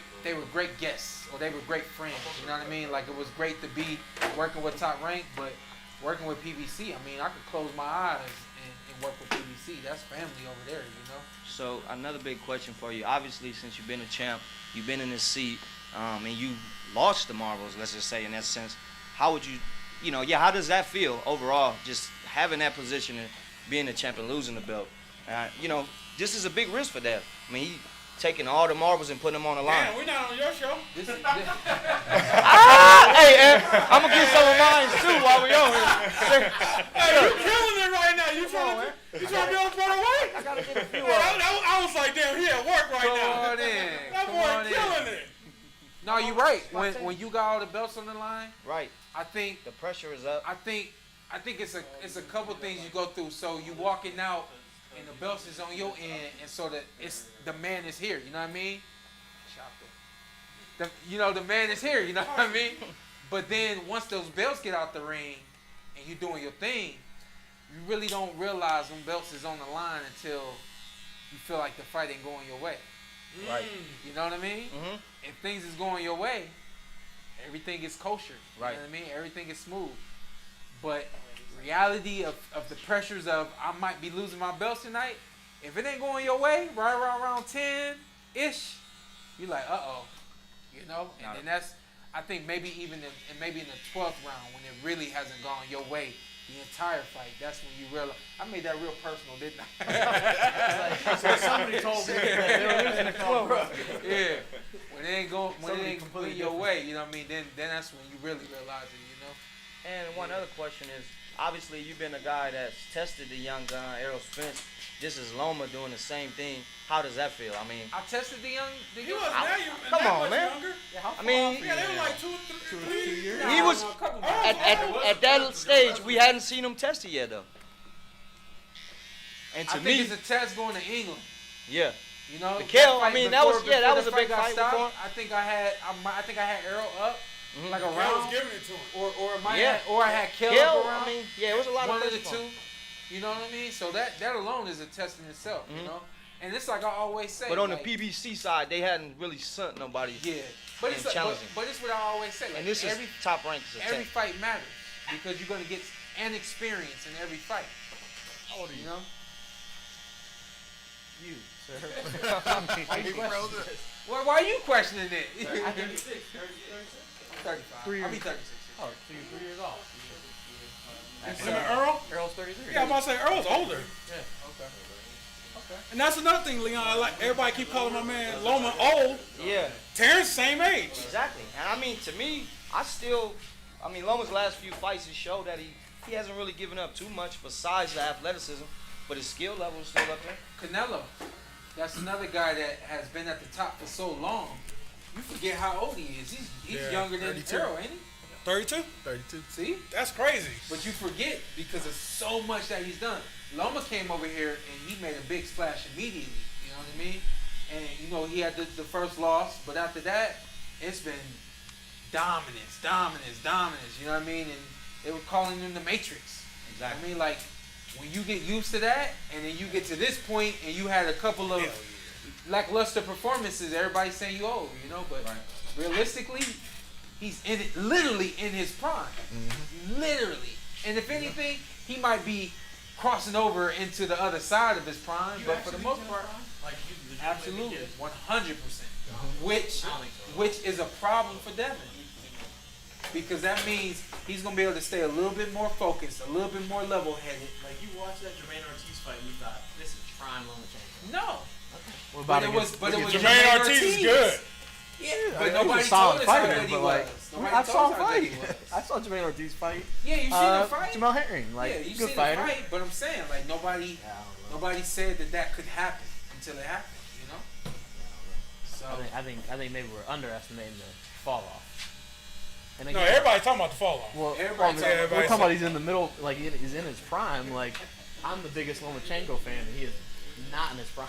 guests, or they were great friends. You know what I mean? Like it was great to be working with Top Rank, but working with PBC, I mean, I could close my eyes and work with PBC. That's family over there, you know. So another big question for you. Obviously, since you've been a champ, you've been in this seat, and you lost the marbles, let's just say in that sense. How would you know, how does that feel overall, just having that position and being a champ and losing the belt? You know, this is a big risk for Dev. I mean, he taking all the marbles and putting them on the line. Damn, we're not on your show. Hey, I'm gonna get some of mine too while we on here. Hey, you killing it right now. You trying to be on PorterWay? I gotta get a few. I was like, damn, he at work right now. That boy killing it. No, you're right. When you got all the belts on the line, right? I think the pressure is up. I think it's a couple things you go through. So you walking out, and the belts is on your end, and so that it's the man is here. You know what I mean? The man is here. You know what I mean? But then once those belts get out the ring and you're doing your thing, you really don't realize when belts is on the line until you feel like the fight ain't going your way. Right. You know what I mean? Mm-hmm. If things is going your way, everything is kosher. Right. You know what I mean? Everything is smooth. But reality of the pressures of I might be losing my belts tonight, if it ain't going your way, right around round 10-ish, you're like, uh-oh. You know? And then that's, I think maybe even in the 12th round when it really hasn't gone your way the entire fight, that's when you realize. I made that real personal, didn't I? So somebody told me that they were losing the 12th round. Yeah. When it ain't going your way, you know what I mean? Then that's when you really realize it, you know? And one other question is, obviously you've been a guy that's tested the young gun, Errol Spence. This is Loma doing the same thing. How does that feel? I mean, I tested the young. He wasn't that come on, man. Younger. I mean, Yeah, they were like 2 or 3 years. he was at that stage. We hadn't seen him tested yet, though. And to I think it's a test going to England. Yeah. You know, the kill. I mean, that was a big fight. I think I had Errol up. Like a round. I was giving it to him. Or I had Kill up around. I mean, yeah, it was a lot one of the two. You know what I mean? So that alone is a test in itself, you know? And it's like I always say. But on the PBC side, they hadn't really sent nobody. Yeah. But it's challenging. But it's what I always say. Like, and this is top ranked. Every fight matters because you're gonna get an experience in every fight. How old are you? You know? You, sir. Well, why are you questioning it? I think it's 35. 3 years. I'll be 36. Oh, so you're 3 years off. Him and Earl? Earl's 33. Yeah, I'm about to say Earl's older. Yeah. Okay. And that's another thing, Leon. Like everybody keep calling my man Loma old. Yeah. Terrence, same age. Exactly. And I mean, to me, Loma's last few fights has showed that he hasn't really given up too much besides the athleticism, but his skill level is still up there. Canelo. That's another guy that has been at the top for so long. You forget how old he is. He's younger than 32. Errol, ain't he? 32? 32. See? That's crazy. But you forget because of so much that he's done. Loma came over here and he made a big splash immediately. You know what I mean? And, you know, he had the first loss. But after that, it's been dominance. You know what I mean? And they were calling him the Matrix. Exactly. I mean, like, when you get used to that and then you get to this point and you had a couple of lackluster performances, everybody's saying you old, you know? But realistically, he's literally in his prime. Literally. And if anything, he might be crossing over into the other side of his prime, but for the most part, absolutely, 100%. Which is a problem for Devin. Because that means he's going to be able to stay a little bit more focused, a little bit more level-headed. Like, you watched that Jermaine Ortiz fight and you thought, this is prime Lomachenko. No. What about it was Jermaine Ortiz is good. Yeah, but nobody told us how good he was. I saw him fight. I saw Jermaine Ortiz fight. Yeah, you seen him fight? Jamel Herring, like, yeah, you good seen fighter. him fight, but I'm saying, like, nobody said that could happen until it happened, you know? So I think maybe we're underestimating the fall off. And No, everybody's talking about the fall off. Well, Everybody's we're talking about he's in the middle, like he's in his prime. Like, I'm the biggest Lomachenko fan, and he is not in his prime.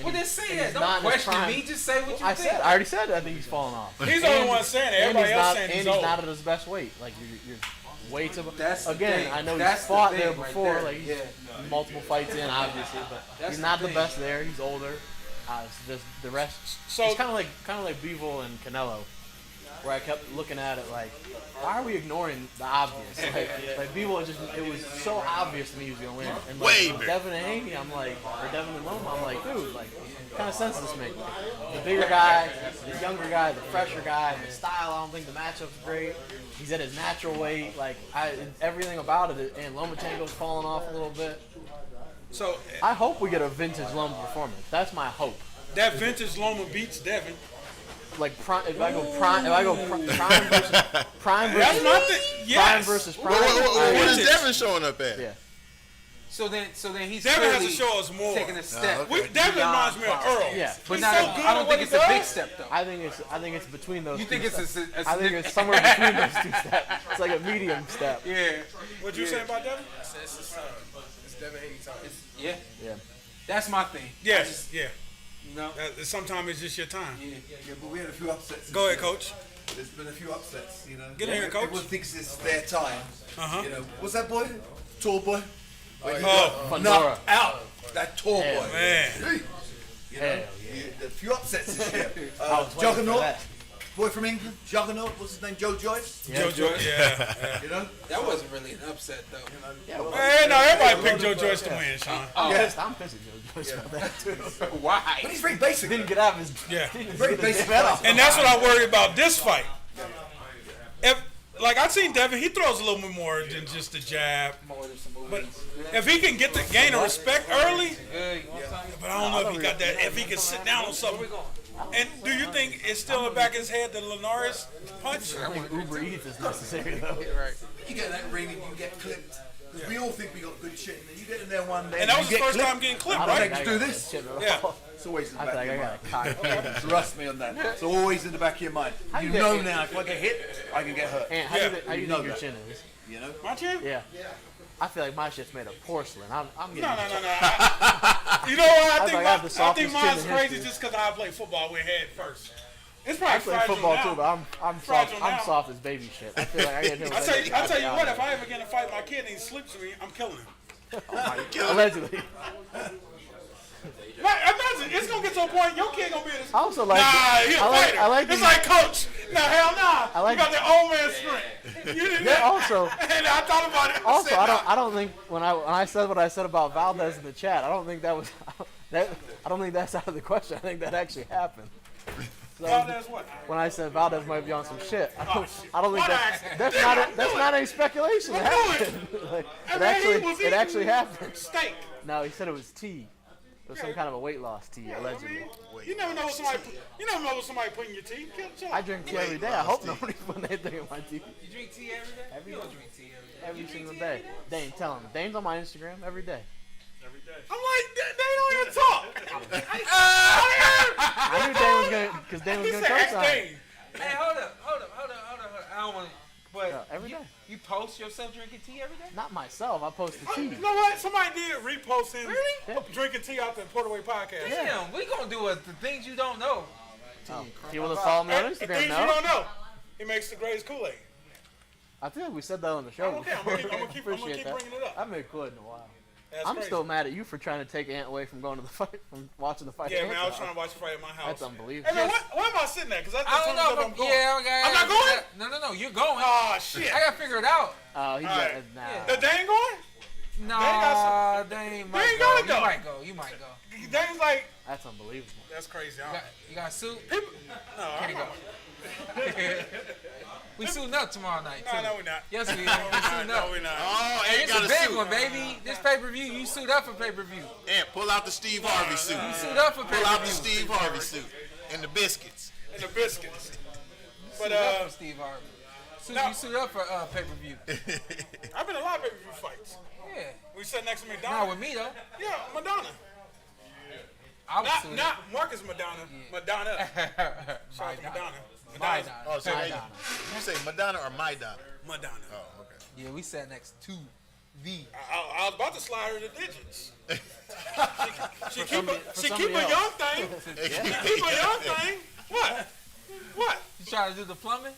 Well, then say that. Don't question me. Just say what you think. I already said I think he's falling off. He's the only one saying it. Everybody else saying he's old. And he's not at his best weight. Like, you're way too. That's again, I know he's fought there before. Like, he's multiple fights in, obviously, but he's not the best there. He's older. It's just the rest. So it's kind of like Bivol and Canelo, where I kept looking at it like, why are we ignoring the obvious? Like Bivol, it was so obvious to me he was gonna win. And like Devin Haney, I'm like, or Devin and Loma, I'm like, dude, like, what kind of sense does this make? The bigger guy, the younger guy, the fresher guy, the style. I don't think the matchup's great. He's at his natural weight. Like, everything about it, and Lomachenko's falling off a little bit. So I hope we get a vintage Loma performance. That's my hope. That vintage Loma beats Devin. Like if I go prime versus prime that's my thing. Yes. Prime versus prime. What is Devin showing up at? Yeah. So then he's Devin has to show us more. Taking a step. Devin reminds me of Earl. Yeah, but I don't think it's a big step though. I think it's between those. You think it's I think it's somewhere between those two steps. It's like a medium step. Yeah. What you say about Devin? It's Devin Haney time. Yeah. That's my thing. Yes. Yeah. You know. Sometimes it's just your time. Yeah, but we had a few upsets. Go ahead, Coach. There's been a few upsets, you know. Get in here, coach. Everyone thinks it's their time. Uh-huh. You know, what's that boy? Tall boy? Oh, knocked out. That tall Hell boy. man. You know, a few upsets this year. Juggernaut, boy from England. Juggernaut, what's his name? Joe Joyce? Joe Joyce, yeah. You know? That wasn't really an upset, though. Hey, no, everybody picked Joe Joyce to win, Shawn. Yes, I'm pissing Joe Joyce about that too. Why? But he's very basic. Didn't get out of his. Yeah. Very basic. And that's what I worry about this fight. If, like, I've seen Devin, he throws a little bit more than just the jab. But if he can gain a respect early, but I don't know if he got that, if he can sit down on something. And do you think it's still in the back of his head, the Linares punch? I think Uber Eats is necessary, though. Right. You get in that ring and you get clipped. We all think we got good shit, and then you get in there one day. And that was his first time getting clipped, I don't right? think I do got this. that shit at Yeah. all. It's always in the I back feel of like your I mind. got a cock. Trust me on that. It's always in the back of your mind. You know now, if I get hit, I can get hurt. And how do you think your chin is? You know? My chin? Yeah. I feel like my shit's made of porcelain. I'm getting. No. You know what? I I think softest mine's chin in crazy history. just because I play football with head first. It's I probably play fragile football now. too, but I'm soft. Fragile I'm now. soft as baby shit. I feel like I get hit with I tell you what, if I ever get in a fight with my kid and he sleeps with me, I'm killing him. Allegedly. Imagine, it's gonna get to a point your kid gonna be in this. I also like. He's a fighter. I like it's like, coach. No, hell nah. I like you got that old man strength. You didn't. Yeah. Also. And I thought about it. Also, said, I don't think when I said what I said about Valdez in the chat, I don't think that was I don't think that's out of the question. I think that actually happened. So, Valdez what? when I said Valdez might be on some shit, I don't think What that's not any speculation. It happened. Like, it actually happened. Steak. No, he said it was tea. It was some kind of a weight loss tea, allegedly. You never know what somebody putting in your tea. Chill. I drink tea every day. I hope nobody's putting anything in my tea. You drink tea every day? You don't drink tea every day. Every single day. Dane, tell him. Dane's on my Instagram every day. I'm like, they don't even talk. I knew Dane was gonna, because Dane was gonna co-sign. Hey, hold up. I don't want to. But Yeah, every day. You post yourself drinking tea every day? Not myself. I post the tea. You know what? Somebody did repost him Really? drinking tea out the PorterWay Podcast. Damn, we gonna do the things you don't know. Oh, people that follow me on And Instagram things know. you don't know. He makes the greatest Kool-Aid. I feel like we said that on the show. Okay, I'm before. gonna keep Appreciate that. bringing it up. I haven't made Kool-Aid in a while. That's I'm crazy. still mad at you for trying to take Ant away from going to the fight, from watching the fight. Yeah, man, I was trying to watch the fight at my house. That's unbelievable. Hey, man, where am I sitting at? Because I don't know. I'm going. Yeah, I'm not going? No, you're going. Oh, shit. I gotta figure it out. Oh, he's All right. nah. They ain't going? Nah, they ain't They ain't gonna go. You might go. Dane's like, That's unbelievable. that's crazy. You got a suit? People, no, I'm Can't not. go. We suiting up tomorrow night, too. No, we're not. Yes, we are. We suiting up. No, we're not. Oh, Hey, Ant it's a got a big suit. one, baby. This pay-per-view, you suit up for pay-per-view. Ant, pull out the Steve Harvey suit. You suit up for Pull out the pay-per-view. Steve Harvey suit. And the biscuits. And the biscuits. But, Suit up for Steve Harvey. no. You suit up for pay-per-view. I've been in a lot of pay-per-view fights. Yeah. We sat next to Madonna. Not with me, though. Yeah, Madonna. I was suited Not Marcus Madonna. Madonna. Shout out to Madonna. Madonna. Oh, so you say Madonna or My Donna? Madonna. Oh, okay. Yeah, we sat next to the. I was about to slide her the digits. She keep a somebody young thing. She keep a young thing. What? What? You trying to do the plumbing?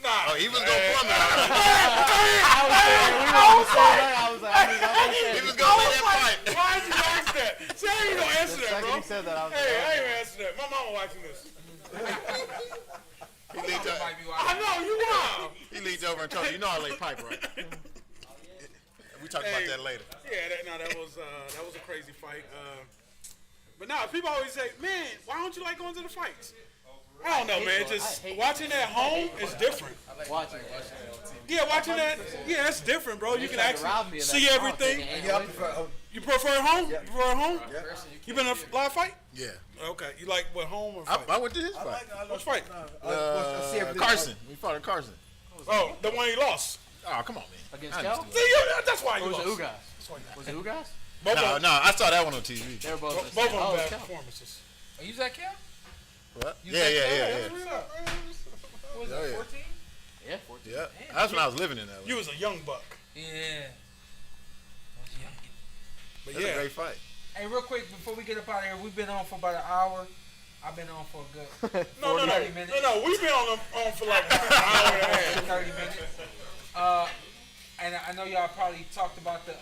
Nah. Oh, he was going to plumb it. He was going to let that fight. Why did you ask that? See, I ain't gonna answer that, bro. He said that, I was Hey, I ain't gonna answer that. My mama watching this. He leaned over. I know you wild. He leans over and told you, I lay pipe, right? We talk about that later. Yeah, that was a crazy fight. But now people always say, man, why don't you like going to the fights? I don't know, man. Just watching at home is different. Watching. Yeah, watching that, yeah, it's different, bro. You can actually see everything. Yeah, I prefer home. You prefer home? You prefer home? Yeah. You been in a live fight? Yeah. Okay. You like what, home or fight? I went to his fight. Which fight? Carson. We fought at Carson. Oh, the one he lost. Oh, come on, man. Against Cal? That's why Or you was it lost. Ugas? Was it Ugas? No, I saw that one on TV. They were both Both the of same. them Oh, bad it's Cal. performances. Are you that Cal? What? You Yeah. What was Oh, it, yeah. 14? Yeah, 14. Yeah. That's when I was living in LA. You was a young buck. Yeah. But That's a yeah. great fight. Hey, real quick, before we get up out of here, we've been on for about an hour. I've been on for a good 30 minutes. No, we've been on for like an hour and a half. 30 minutes. And I know y'all probably talked about the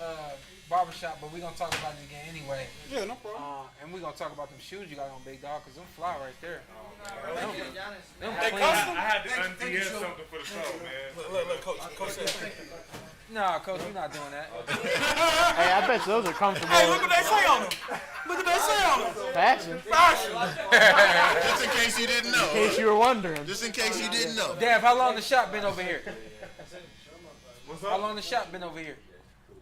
barbershop, but we're going to talk about it again anyway. Yeah, no problem. And we're going to talk about them shoes you got on, big dog, because them fly right there. They custom? I had to undress something for the show, man. Look, Coach said. Nah, Coach, you're not doing that. Hey, I bet those are comfortable. Hey, look what they say on them. Look what they say on them. Fashion. Just in case you didn't know. In case you were wondering. Just in case you didn't know. Dev, how long the shop been over here? What's up? How long the shop been over here?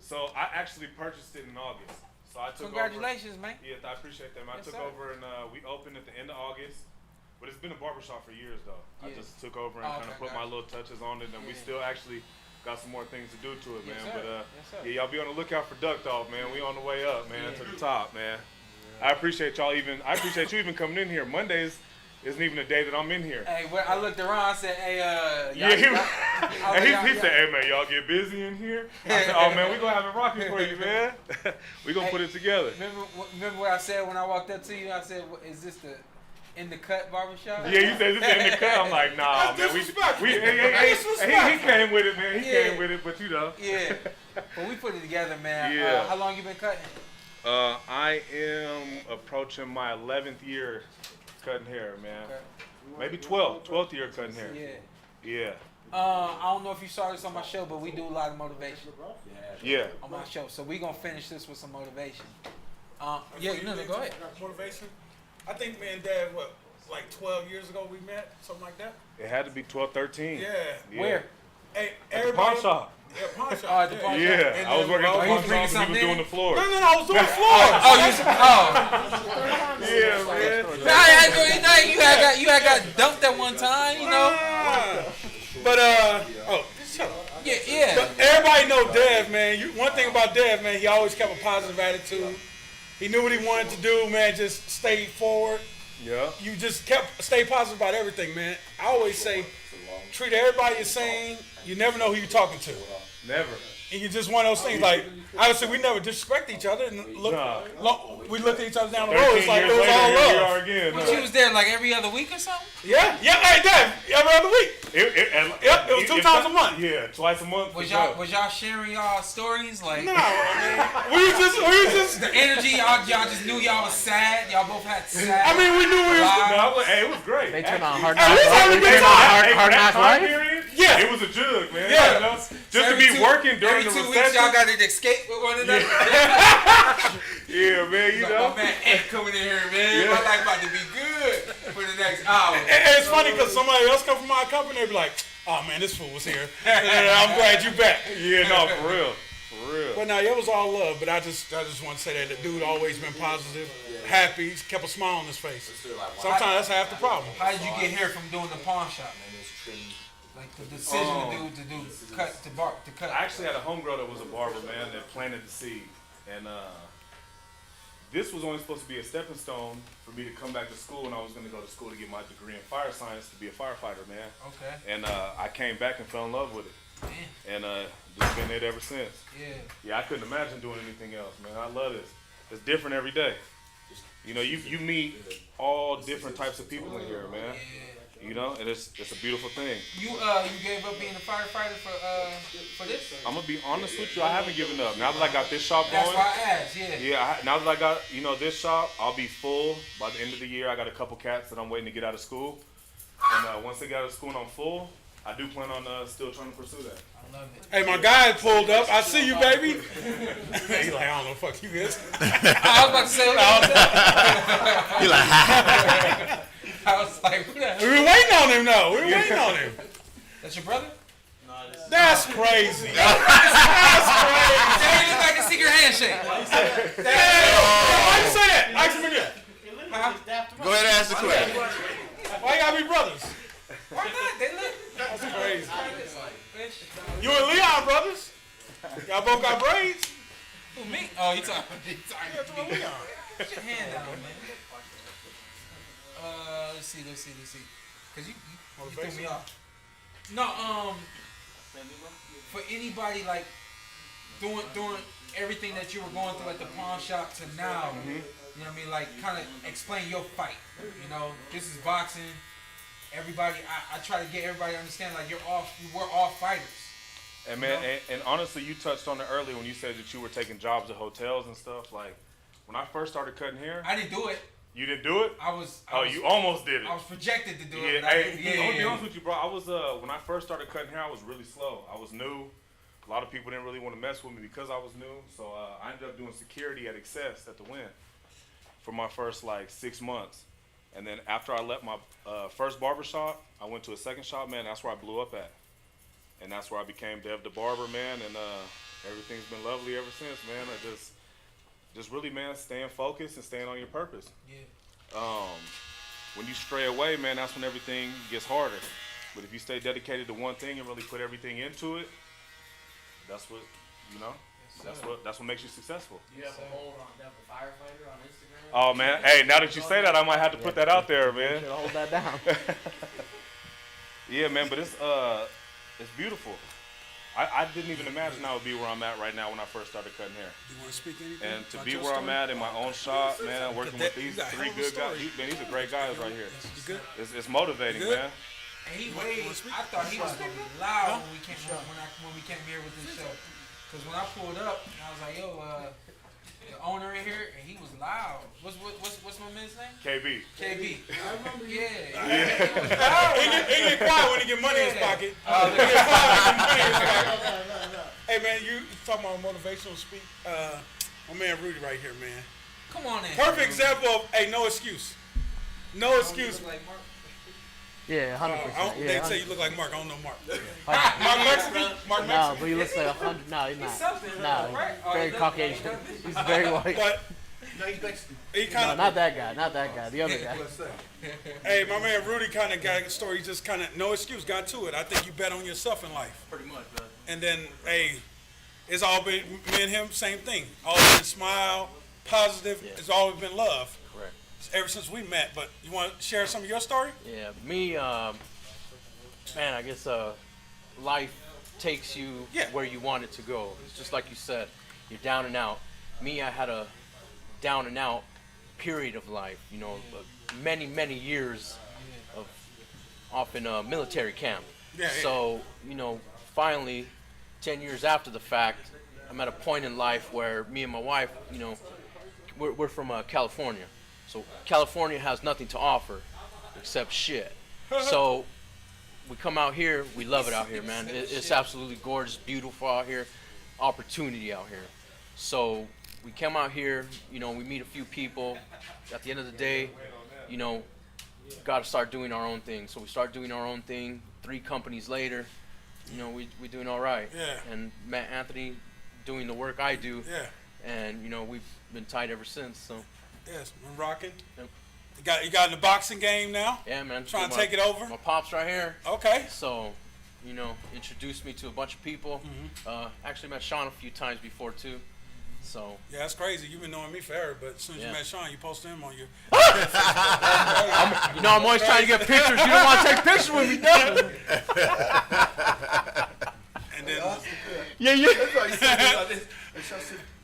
So I actually purchased it in August. So I took Congratulations, man. Yeah, I appreciate that, man. Yes, I took sir. over and we opened at the end of August. But it's been a barbershop for years, though. Yeah. I just took over and kind of put my little touches on it, and we still actually got some more things to do to it, man. Yes, sir. But yeah, y'all be on the lookout for Duck Dog, man. We on the way up, man, to the top, man. I appreciate y'all I appreciate you even coming in here. Mondays isn't even a day that I'm in here. Hey, I looked around, I said, hey, Yeah, he said, hey, man, y'all get busy in here? I said, oh, man, we gonna have it rocking for you, man. We gonna put it together. Remember what I said when I walked up to you? I said, is this the in the cut barbershop? Yeah, you said this in the cut. I'm like, nah, man. He came with it, man. He came with it, but you know. Yeah. But we put it together, man. Yeah. How long you been cutting? I am approaching my 11th year cutting hair, man. Okay. Maybe 12th year cutting hair. Yeah. Yeah. I don't know if you saw this on my show, but we do a lot of motivation. Yeah. On my show. So we gonna finish this with some motivation. Yeah, go ahead. Motivation? I think me and Dad, like 12 years ago we met? Something like that? It had to be 12, 13. Yeah. Where? Hey, at the pawn shop. Yeah, pawn shop. At the pawn shop. Yeah, I was working at the pawn shop and he was doing the floors. No, I was doing floors. Yeah, man. You had got dumped at one time, you know. But yeah. But everybody know Dev, man. One thing about Dev, man, he always kept a positive attitude. He knew what he wanted to do, man. Just stay forward. Yeah. You just stay positive about everything, man. I always say, treat everybody the same. You never know who you're talking to. Never. And you just one of those things. Like obviously, we never disrespect each other. And we look at each other down the road. It's like it was all love. But you was there like every other week or something? Yeah. Hey, Dave, every other week. It was 2 times a month. Yeah, twice a month. Was y'all sharing y'all stories? Like no, I mean, we just the energy. Y'all just knew y'all was sad. Y'all both had sad. I mean, we knew we was. Hey, it was great. They turned on Hard Knocks Life. Yeah, it was a jug, man. Yeah, you know? Just to be working during the every 2 recession. weeks, y'all got to escape with one another. Yeah, man, you know. My man Ed coming in here, man. My life about to be good for the next hour. And it's funny because somebody else come from my company, they be like, "Oh man, this fool was here. I'm glad you back." Yeah, no, for real. But no, it was all love. But I just want to say that the dude always been positive, happy. He's kept a smile on his face. Sometimes that's half the problem. How did you get here from doing the pawn shop? Like the decision to cut. I actually had a homegirl that was a barber, man, that planted the seed, and this was only supposed to be a stepping stone for me to come back to school, and I was going to go to school to get my degree in fire science to be a firefighter, man. Okay. And I came back and fell in love with it. Man. And just been it ever since. Yeah. Yeah, I couldn't imagine doing anything else, man. I love this. It's different every day. You know, you meet all different types of people in here, man. Yeah. You know, and it's a beautiful thing. You gave up being a firefighter for this? I'm gonna be honest with you, I haven't given up. Now that I got this shop going. That's why I asked, yeah. Yeah, now that I got, this shop, I'll be full by the end of the year. I got a couple cats that I'm waiting to get out of school. And once they get out of school and I'm full, I do plan on still trying to pursue that. I love it. Hey, my guy pulled up. I see you, baby. He's like, I don't know, fuck you guys. I was about to say, He like, I was like, who the hell? We were waiting on him, though. We were waiting on him. That's your brother? That's crazy. That's crazy. That ain't look like a secret handshake. Why you say that? Ask him again. go ahead and ask the question. Why you gotta be brothers? Why not? They look. That's crazy. You and Leon brothers? Y'all both got braids? Who, me? Oh, you talking Yeah, to Leon. Put your hand down, man. Let's see. Cause you threw me off. No, for anybody like during everything that you were going through at the pawn shop to now. You know what I mean? Like, kind of explain your fight. You know, this is boxing. Everybody, I try to get everybody to understand, like, we're all fighters. And man, and honestly, you touched on it earlier when you said that you were taking jobs at hotels and stuff. Like, when I first started cutting hair, I didn't do it. You didn't do it? I was you almost did it. I was projected to do it. But I'll be honest with you, bro. I was when I first started cutting hair, I was really slow. I was new. A lot of people didn't really want to mess with me because I was new. So I ended up doing security at Excess at the Wynn for my first like 6 months. And then after I left my first barbershop, I went to a second shop, man. That's where I blew up at. And that's where I became Dev the Barber, man. And everything's been lovely ever since, man. I just really, man, staying focused and staying on your purpose. Yeah. When you stray away, man, that's when everything gets harder. But if you stay dedicated to one thing and really put everything into it, that's what, you know, that's what makes you successful. You have a hold on Dev the Firefighter on Instagram? Oh, man. Hey, now that you say that, I might have to put that out there, man. Hold that down. Yeah, man, but it's beautiful. I didn't even imagine I would be where I'm at right now when I first started cutting hair. You want to speak anything? And to be where I'm at in my own shop, man, working with these three good guys. Man, these are great guys right here. It's motivating, man. And I thought he was gonna be loud when we came here with this show. Cause when I pulled up, I was like, yo, the owner in here, and he was loud. What's my man's name? KB. KB. I remember. Yeah. He get quiet when he get money in his pocket. Hey man, you talking about motivational speak? My man Rudy right here, man. Come on in. Perfect example of no excuse. No excuse. Yeah, 100%. They say you look like Mark. I don't know Mark. Mark Mexican? Mark Mexican? No, but he looks like 100. No, he's not. No, very Caucasian. He's very white. But no, he's Mexican. No, not that guy. Not that guy. The other guy. Hey, my man Rudy kind of got a story. He just kind of no excuse. Got to it. I think you bet on yourself in life. Pretty much, man. And then, hey, it's all been me and him. Same thing. Always been smile, positive. It's always been love. Correct. Ever since we met, but you want to share some of your story? Yeah, me, man, I guess life takes you where you want it to go. It's just like you said, you're down and out. Me, I had a down and out period of life, you know, many, many years of off in a military camp. So, you know, finally, 10 years after the fact, I'm at a point in life where me and my wife, you know, we're from California. So California has nothing to offer except shit. So we come out here, we love it out here, man. It's absolutely gorgeous, beautiful out here, opportunity out here. So we come out here, you know, we meet a few people. At the end of the day, you know, got to start doing our own thing. So we start doing our own thing. 3 companies later, you know, we're doing all right. And Matt Anthony doing the work I do. And, you know, we've been tight ever since, so. Yes, I'm rocking. You got in the boxing game now? Yeah, man. Trying to take it over? My pops right here. Okay. So, you know, introduced me to a bunch of people. Actually met Shawn a few times before, too. So. Yeah, that's crazy. You've been knowing me forever, but as soon as you met Shawn, you posted him on your. You know, I'm always trying to get pictures. You don't want to take pictures with me, no. And then. Yeah. That's why you said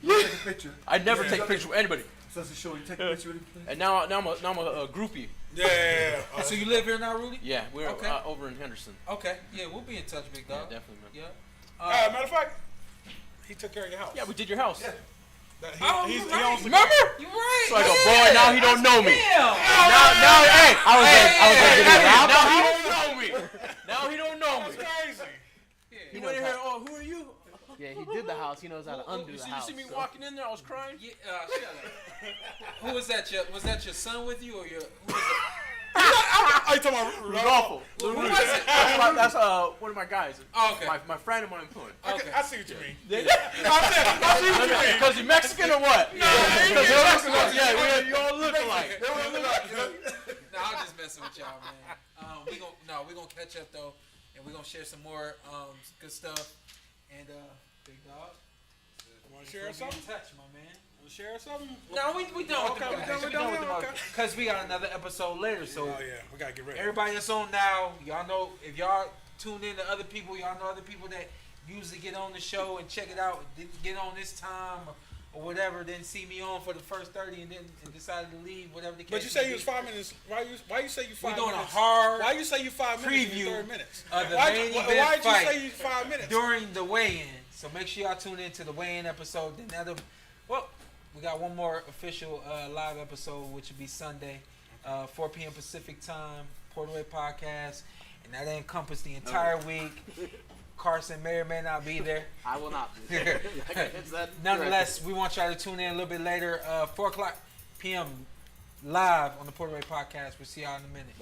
take a picture. I never take pictures with anybody. So that's a show. You take a picture with him. And now I'm a groupie. Yeah. So you live here now, Rudy? Yeah, we're over in Henderson. Okay. Yeah, we'll be in touch, big dog. Yeah, definitely, man. Yeah. Matter of fact, he took care of your house. Yeah, we did your house. Yeah. He owns the Remember? You're right. It's like a boy. Now he don't know me. Now, hey, I I was was like, now he don't know me. Now he don't know me. That's crazy. He went in here. Oh, who are you? Yeah, he did the house. He knows how to undo the house. You see me walking in there? I was crying. Yeah, shut up. Who was that? Was that your son with you or your? Who was it? Are you talking about Rodolfo? Who was it? That's one of my guys. Oh, okay. My friend and my employee. Okay. I see what you mean. I see what you mean. Because you Mexican or what? No, yeah, you all look alike. No, I'm just messing with y'all, man. We're gonna catch up though, and we're gonna share some more good stuff. And big dog, want to share something? Touch, my man. Want to share something? No, we done with the because we got another episode later. So we gotta get ready. Everybody that's on now, y'all know if y'all tune in to other people, y'all know other people that usually get on the show and check it out, didn't get on this time or whatever, then see me on for the first 30 and then decided to leave, whatever the case. But you say you was 5 minutes. Why you say you 5 minutes? We're doing a hard. Why you say you 5 minutes? Preview 30 minutes. Of the why main you event fight say you 5 minutes during the weigh-in? So make sure y'all tune in to the weigh-in episode. Then we got one more official live episode, which will be Sunday, 4 p.m. Pacific time, PorterWay Podcast, and that encompass the entire week. Carson may or may not be there. I will not be there. Nonetheless, we want y'all to tune in a little bit later, 4 o'clock p.m. live on the PorterWay Podcast. We'll see y'all in a minute.